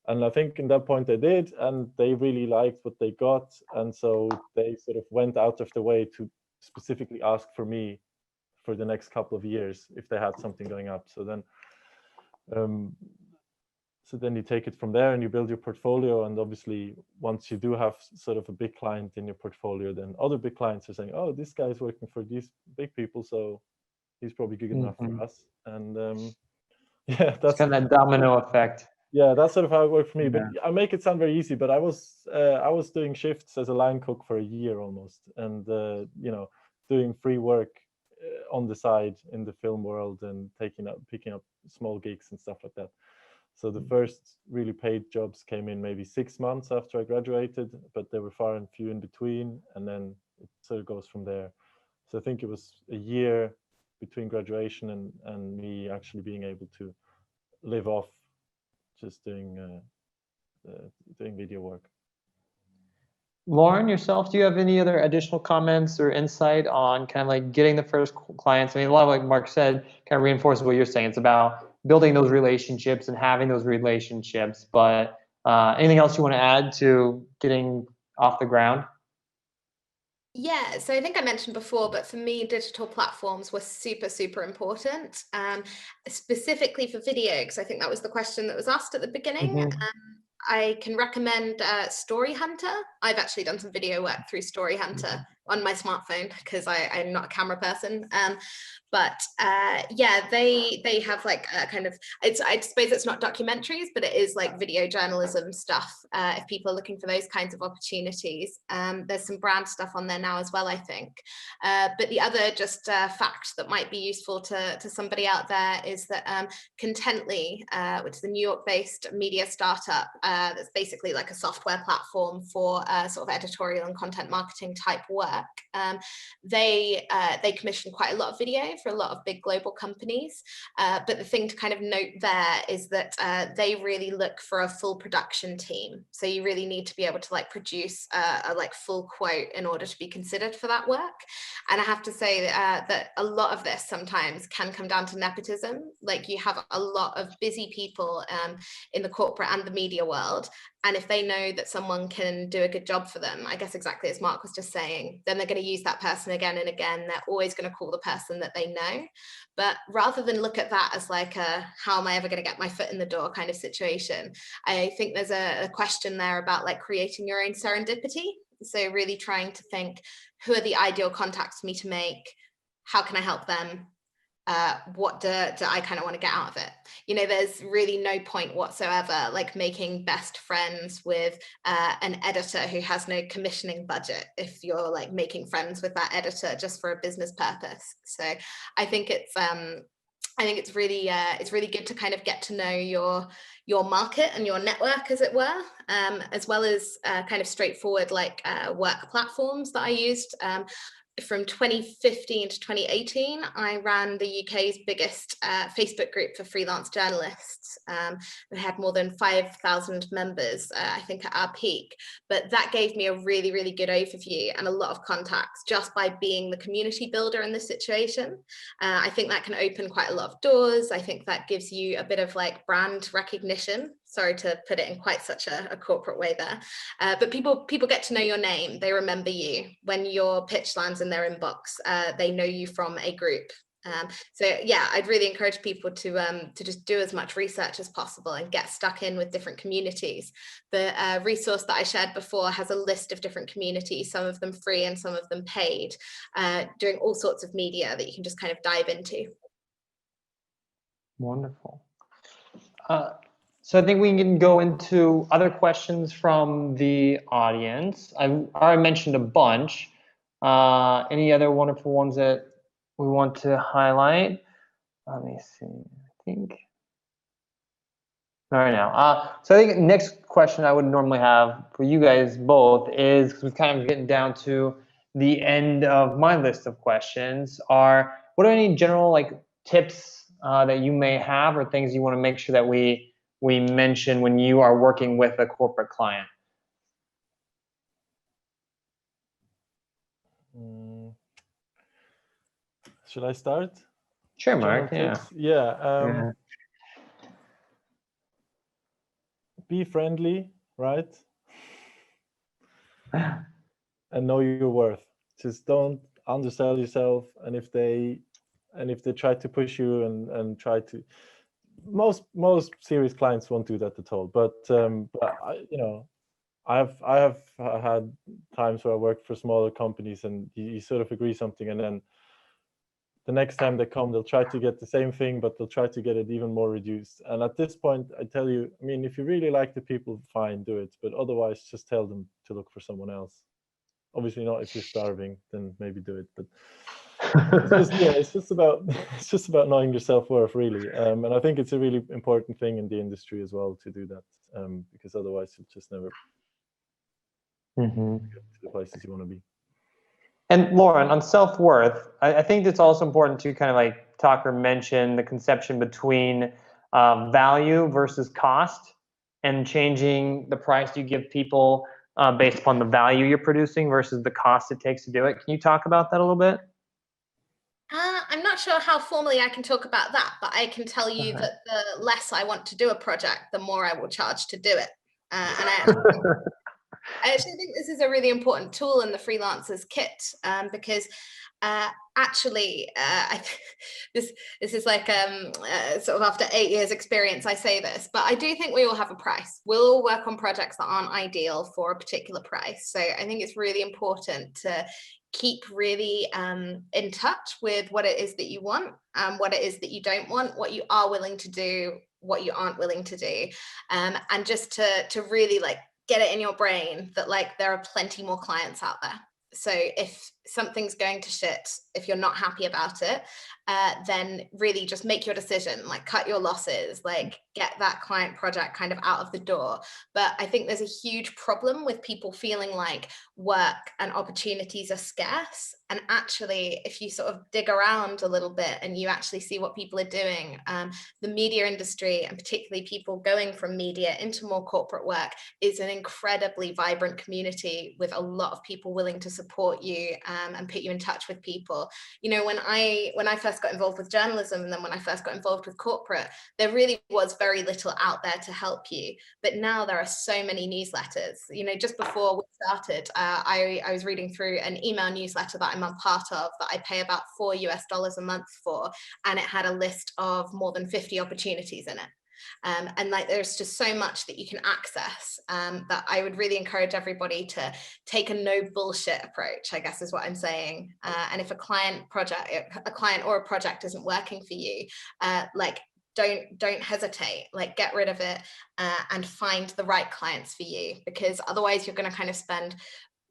S4: And I think in that point they did, and they really liked what they got. And so they sort of went out of the way to specifically ask for me for the next couple of years if they had something going up. So then you take it from there and you build your portfolio. And obviously, once you do have sort of a big client in your portfolio, then other big clients are saying, oh, this guy's working for these big people, so he's probably good enough for us. And yeah, that's
S1: kind of that domino effect.
S4: Yeah, that's sort of how it worked for me.
S1: Yeah.
S4: But I make it sound very easy, but I was doing shifts as a line cook for a year almost, and you know, doing free work on the side in the film world, and picking up small gigs and stuff like that. So the first really paid jobs came in maybe 6 months after I graduated, but they were far and few in between, and then it sort of goes from there. So I think it was a year between graduation and me actually being able to live off just doing video work.
S1: Lauren, yourself, do you have any other additional comments or insight on kind of like getting the first clients? I mean, a lot of, like Marc said, kind of reinforces what you're saying. It's about building those relationships and having those relationships. But anything else you want to add to getting off the ground?
S3: Yeah, so I think I mentioned before, but for me, digital platforms were super, super important, specifically for video, because I think that was the question that was asked at the beginning. I can recommend Story Hunter. I've actually done some video work through Story Hunter on my smartphone because I'm not a camera person. But yeah, they have like a kind of, I suppose it's not documentaries, but it is like video journalism stuff. If people are looking for those kinds of opportunities, there's some brand stuff on there now as well, I think. But the other just fact that might be useful to somebody out there is that Contently, which is a New York-based media startup that's basically like a software platform for sort of editorial and content marketing type work. They commission quite a lot of video for a lot of big global companies. But the thing to kind of note there is that they really look for a full production team. So you really need to be able to like produce a like full quote in order to be considered for that work. And I have to say that a lot of this sometimes can come down to nepotism. Like you have a lot of busy people in the corporate and the media world. And if they know that someone can do a good job for them, I guess exactly as Marc was just saying, then they're going to use that person again and again. They're always going to call the person that they know. But rather than look at that as like a, how am I ever going to get my foot in the door kind of situation, I think there's a question there about like creating your own serendipity. So really trying to think, who are the ideal contacts for me to make? How can I help them? What do I kind of want to get out of it? You know, there's really no point whatsoever like making best friends with an editor who has no commissioning budget if you're like making friends with that editor just for a business purpose. So I think it's really good to kind of get to know your market and your network, as it were, as well as kind of straightforward like work platforms that I used. From 2015 to 2018, I ran the UK's biggest Facebook group for freelance journalists. We had more than 5,000 members, I think, at our peak. But that gave me a really, really good overview and a lot of contacts just by being the community builder in this situation. I think that can open quite a lot of doors. I think that gives you a bit of like brand recognition. Sorry to put it in quite such a corporate way there. But people get to know your name. They remember you. When your pitch lands in their inbox, they know you from a group. So yeah, I'd really encourage people to just do as much research as possible and get stuck in with different communities. The resource that I shared before has a list of different communities, some of them free and some of them paid, doing all sorts of media that you can just kind of dive into.
S1: Wonderful. So I think we can go into other questions from the audience. I already mentioned a bunch. Any other wonderful ones that we want to highlight? Let me see, I think. All right now. So I think next question I would normally have for you guys both is, because we're kind of getting down to the end of my list of questions are, what are any general like tips that you may have, or things you want to make sure that we mention when you are working with a corporate client?
S4: Should I start?
S1: Sure, Mark.
S4: Yeah. Be friendly, right? And know your worth. Just don't undersell yourself. And if they try to push you and try to, most serious clients won't do that at all. But I have had times where I worked for smaller companies, and you sort of agree something, and then the next time they come, they'll try to get the same thing, but they'll try to get it even more reduced. And at this point, I tell you, I mean, if you really like the people, fine, do it. But otherwise, just tell them to look for someone else. Obviously not if you're starving, then maybe do it. But it's just about knowing your self-worth, really. And I think it's a really important thing in the industry as well to do that, because otherwise you'll just never get to the places you want to be.
S1: And Lauren, on self-worth, I think it's also important to kind of like talk or mention the conception between value versus cost, and changing the price you give people based upon the value you're producing versus the cost it takes to do it. Can you talk about that a little bit?
S3: I'm not sure how formally I can talk about that, but I can tell you that the less I want to do a project, the more I will charge to do it. And I actually think this is a really important tool in the freelancers kit, because this is like sort of after 8 years experience I say this, but I do think we all have a price. We'll all work on projects that aren't ideal for a particular price. So I think it's really important to keep really in touch with what it is that you want, what it is that you don't want, what you are willing to do, what you aren't willing to do, and just to really like get it in your brain that like there are plenty more clients out there. So if something's going to shit, if you're not happy about it, then really just make your decision, like cut your losses, like get that client project kind of out of the door. But I think there's a huge problem with people feeling like work and opportunities are scarce. And actually, if you sort of dig around a little bit and you actually see what people are doing, the media industry, and particularly people going from media into more corporate work, is an incredibly vibrant community with a lot of people willing to support you and put you in touch with people. You know, when I first got involved with journalism, and then when I first got involved with corporate, there really was very little out there to help you. But now there are so many newsletters. You know, just before we started, I was reading through an email newsletter that I'm a part of that I pay about $4 a month for, and it had a list of more than 50 opportunities in it. And like there's just so much that you can access, that I would really encourage everybody to take a no bullshit approach, I guess is what I'm saying. And if a client or a project isn't working for you, like don't hesitate, like get rid of it and find the right clients for you, because otherwise you're going to kind of spend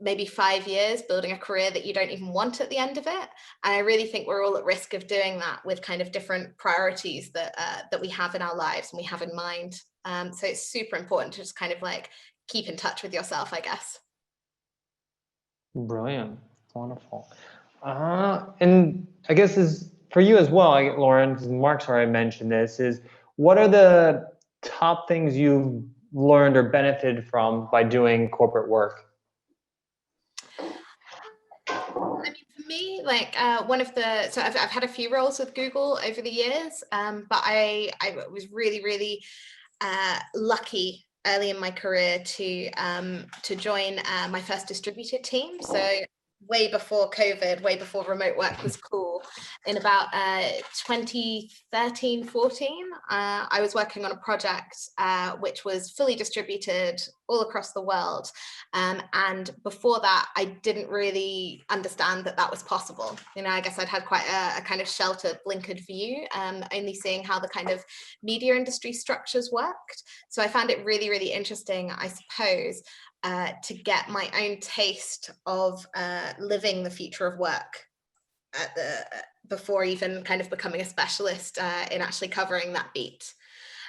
S3: maybe 5 years building a career that you don't even want at the end of it. And I really think we're all at risk of doing that with kind of different priorities that we have in our lives and we have in mind. So it's super important to just kind of like keep in touch with yourself, I guess.
S1: Brilliant. Wonderful. And I guess is for you as well, Lauren, because Mark's already mentioned this, is what are the top things you've learned or benefited from by doing corporate work?
S3: I mean, for me, like so I've had a few roles with Google over the years, but I was really, really lucky early in my career to join my first distributed team. So way before COVID, way before remote work was cool. In about 2013, 14, I was working on a project which was fully distributed all across the world. And before that, I didn't really understand that was possible. You know, I guess I'd had quite a kind of sheltered, blinkered view, only seeing how the kind of media industry structures worked. So I found it really, really interesting, I suppose, to get my own taste of living the future of work before even kind of becoming a specialist in actually covering that beat.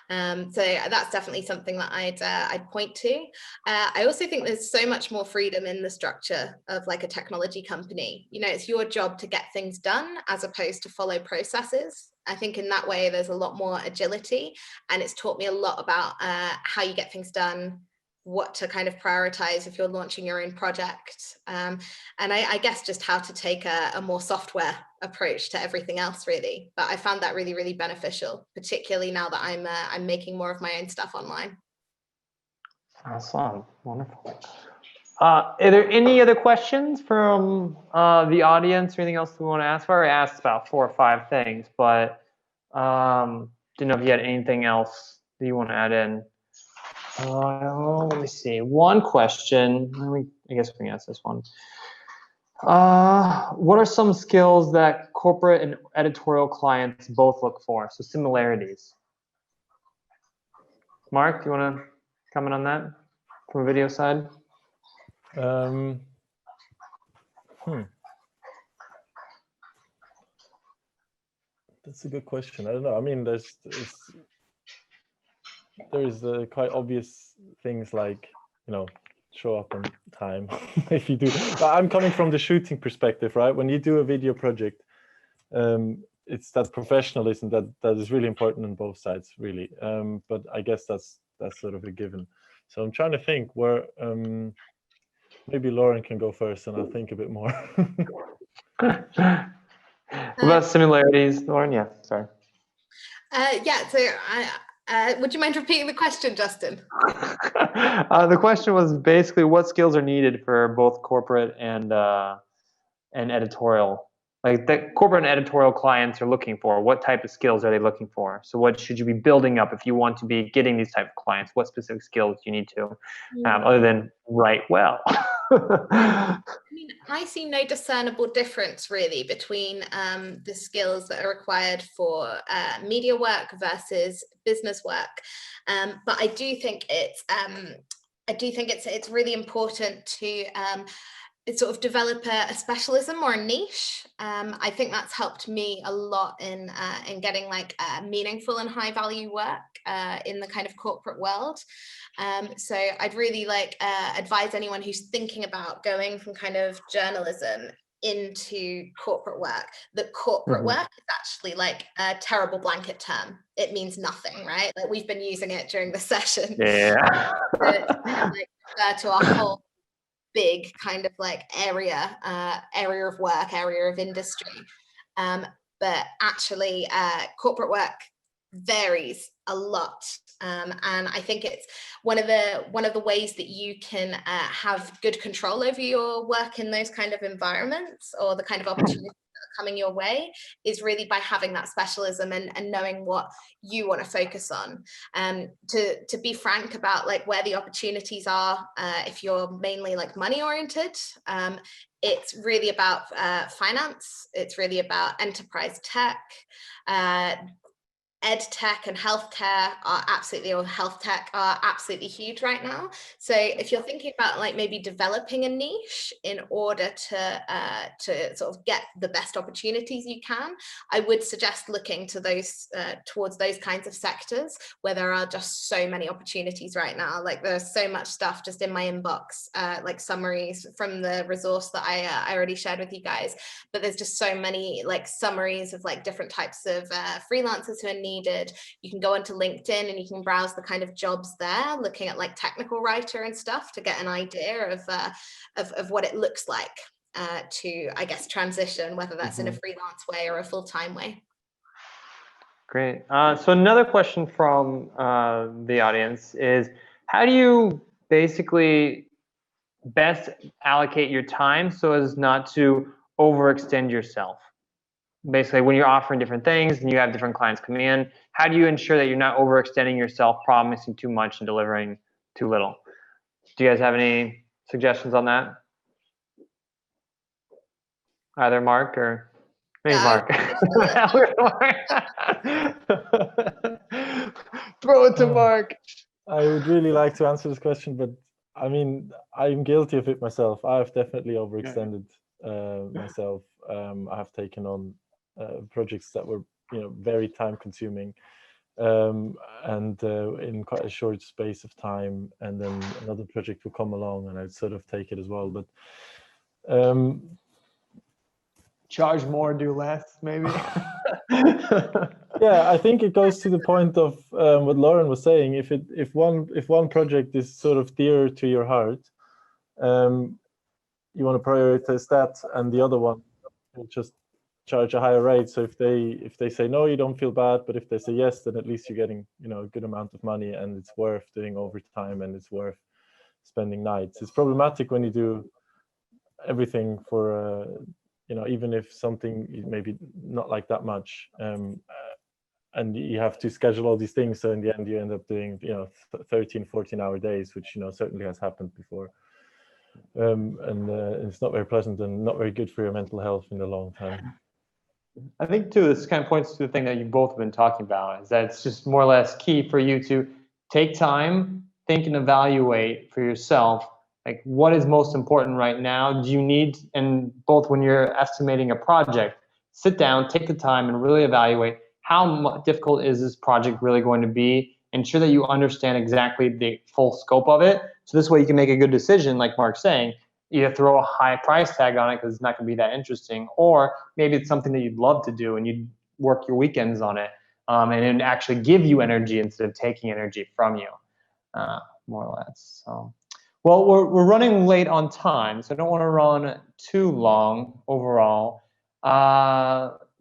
S3: So that's definitely something that I'd point to. I also think there's so much more freedom in the structure of like a technology company. You know, it's your job to get things done as opposed to follow processes. I think in that way, there's a lot more agility, and it's taught me a lot about how you get things done, what to kind of prioritize if you're launching your own project. And I guess just how to take a more software approach to everything else, really. But I found that really, really beneficial, particularly now that I'm making more of my own stuff online.
S1: Awesome, wonderful. Are there any other questions from the audience or anything else we want to ask? I already asked about 4 or 5 things, but didn't know if you had anything else that you want to add in. Let me see. One question. I guess we can ask this one. What are some skills that corporate and editorial clients both look for? So similarities. Mark, you want to comment on that from a video side?
S4: That's a good question. I don't know. I mean, there's quite obvious things like, you know, show up on time if you do. But I'm coming from the shooting perspective, right? When you do a video project, it's that professionalism that is really important on both sides, really. But I guess that's sort of a given. So I'm trying to think where maybe Lauren can go first, and I'll think a bit more.
S1: What about similarities, Lauren? Yeah, sorry.
S3: Yeah, so would you mind repeating the question, Justin?
S1: The question was basically what skills are needed for both corporate and editorial. Like that corporate and editorial clients are looking for. What type of skills are they looking for? So what should you be building up if you want to be getting these type of clients? What specific skills do you need to have other than write well?
S3: I mean, I see no discernible difference really between the skills that are required for media work versus business work, but I do think it's really important to sort of develop a specialism or a niche. I think that's helped me a lot in getting like meaningful and high value work in the kind of corporate world. So I'd really like advise anyone who's thinking about going from kind of journalism into corporate work that corporate work is actually like a terrible blanket term. It means nothing, right? Like we've been using it during the session.
S1: Yeah.
S3: To refer to our whole big kind of like area of work, area of industry. But actually corporate work varies a lot. And I think it's one of the ways that you can have good control over your work in those kind of environments, or the kind of opportunities that are coming your way, is really by having that specialism and knowing what you want to focus on. To be frank about like where the opportunities are, if you're mainly like money oriented, it's really about finance. It's really about enterprise tech. Ed tech and healthcare are absolutely, or health tech are absolutely huge right now. So if you're thinking about like maybe developing a niche in order to sort of get the best opportunities you can, I would suggest looking to those towards those kinds of sectors where there are just so many opportunities right now. Like there's so much stuff just in my inbox, like summaries from the resource that I already shared with you guys. But there's just so many like summaries of like different types of freelancers who are needed. You can go onto LinkedIn and you can browse the kind of jobs there, looking at like technical writer and stuff to get an idea of what it looks like to, I guess, transition, whether that's in a freelance way or a full-time way.
S1: Great. So another question from the audience is, how do you basically best allocate your time so as not to overextend yourself? Basically, when you're offering different things and you have different clients coming in, how do you ensure that you're not overextending yourself, promising too much and delivering too little? Do you guys have any suggestions on that? Either Mark or maybe Mark. Throw it to Mark.
S4: I would really like to answer this question, but I mean, I'm guilty of it myself. I've definitely overextended myself. I have taken on projects that were, you know, very time consuming. and in quite a short space of time, and then another project will come along and I'd sort of take it as well. But
S1: charge more, do less, maybe.
S4: yeah, I think it goes to the point of what Lauren was saying. If one project is sort of dear to your heart, you want to prioritize that, and the other one will just charge a higher rate. So if they say no, you don't feel bad, but if they say yes, then at least you're getting, you know, a good amount of money, and it's worth doing overtime, and it's worth spending nights. It's problematic when you do everything for you know, even if something is maybe not like that much, and you have to schedule all these things, so in the end you end up doing, you know, 13-14-hour days, which, you know, certainly has happened before. And it's not very pleasant and not very good for your mental health in the long term.
S1: I think too, this kind of points to the thing that you've both been talking about, is that it's just more or less key for you to take time, think and evaluate for yourself, like what is most important right now. Do you need, and both when you're estimating a project, sit down, take the time and really evaluate how difficult is this project really going to be. Ensure that you understand exactly the full scope of it. So this way you can make a good decision, like Marc's saying, either throw a high price tag on it because it's not going to be that interesting, or maybe it's something that you'd love to do and you'd work your weekends on it, and it actually give you energy instead of taking energy from you, more or less. So, well, we're running late on time, so I don't want to run too long overall.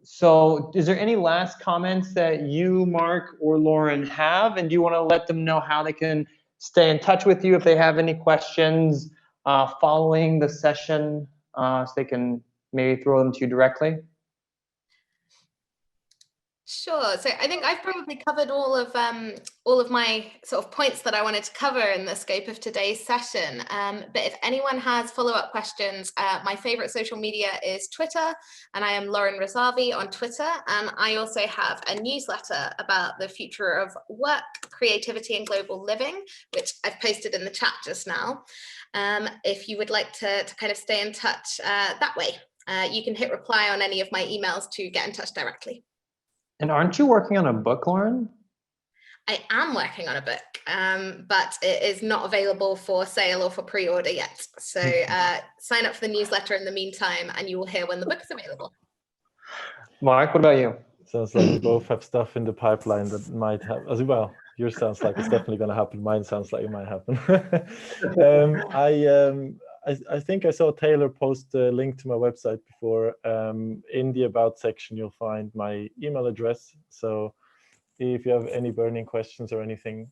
S1: So is there any last comments that you, Marc, or Lauren have? And do you want to let them know how they can stay in touch with you if they have any questions following the session, so they can maybe throw them to you directly?
S3: Sure. So I think I've probably covered all of my sort of points that I wanted to cover in the scope of today's session. But if anyone has follow-up questions, my favorite social media is Twitter, and I am Lauren Razavi on Twitter. And I also have a newsletter about the future of work, creativity, and global living, which I've posted in the chat just now. If you would like to kind of stay in touch that way, you can hit reply on any of my emails to get in touch directly.
S1: And aren't you working on a book, Lauren?
S3: I am working on a book, but it is not available for sale or for pre-order yet. So sign up for the newsletter in the meantime, and you will hear when the book is available.
S1: Marc, what about you?
S4: Sounds like we both have stuff in the pipeline that might have, as well. Yours sounds like it's definitely going to happen. Mine sounds like it might happen. I think I saw Taylor post a link to my website before. In the About section, you'll find my email address. So if you have any burning questions or anything,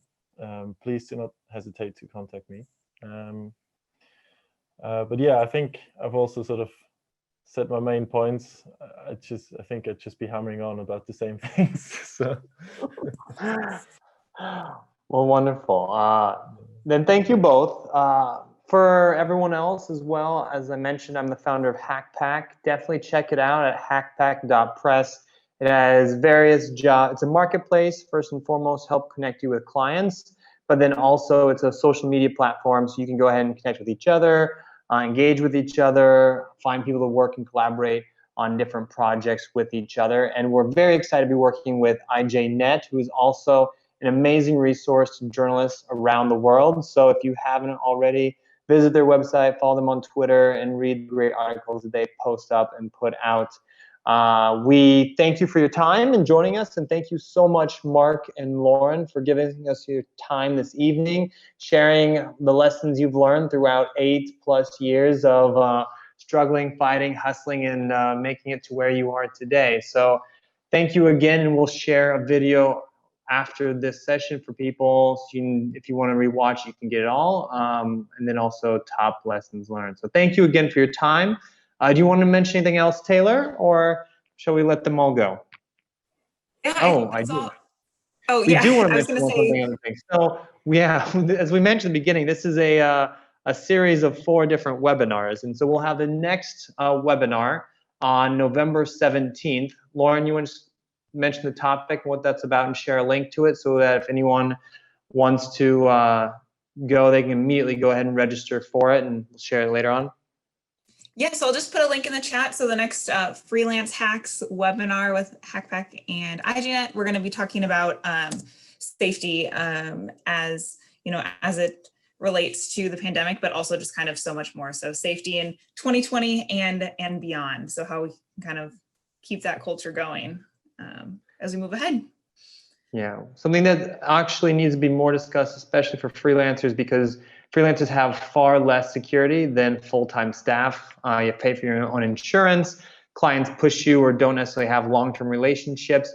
S4: please do not hesitate to contact me. But yeah, I think I've also sort of said my main points. I think I'd just be hammering on about the same things. So.
S1: Well, wonderful. Then thank you both. For everyone else as well, as I mentioned, I'm the founder of HackPack. Definitely check it out at hackpack.press. It has various jobs. It's a marketplace, first and foremost, help connect you with clients, but then also it's a social media platform, so you can go ahead and connect with each other, engage with each other, find people to work and collaborate on different projects with each other. And we're very excited to be working with IJNet, who is also an amazing resource to journalists around the world. So if you haven't already, visit their website, follow them on Twitter, and read great articles that they post up and put out. We thank you for your time and joining us, and thank you so much, Marc and Lauren, for giving us your time this evening, sharing the lessons you've learned throughout 8+ years of struggling, fighting, hustling, and making it to where you are today. So thank you again, and we'll share a video after this session for people. So if you want to rewatch, you can get it all, and then also top lessons learned. So thank you again for your time. Do you want to mention anything else, Taylor, or shall we let them all go?
S2: Yeah,
S1: I do.
S2: Oh,
S1: we
S2: yeah.
S1: do want to
S2: I was
S1: mention
S2: going to
S1: something
S2: say.
S1: other thing. So yeah, as we mentioned at the beginning, this is a series of 4 different webinars, and so we'll have the next webinar on November 17th. Lauren, you want to mention the topic and what that's about and share a link to it, so that if anyone wants to go, they can immediately go ahead and register for it, and we'll share it later on.
S2: Yeah, so I'll just put a link in the chat. So the next Freelance Hacks webinar with HackPack and IJNet, we're going to be talking about safety as it relates to the pandemic, but also just kind of so much more. So safety in 2020 and beyond. So how we can kind of keep that culture going as we move ahead. Yeah, something that actually needs to be more discussed, especially for freelancers, because freelancers have far less security than full-time staff. You pay for your own insurance. Clients push you or don't necessarily have long-term relationships.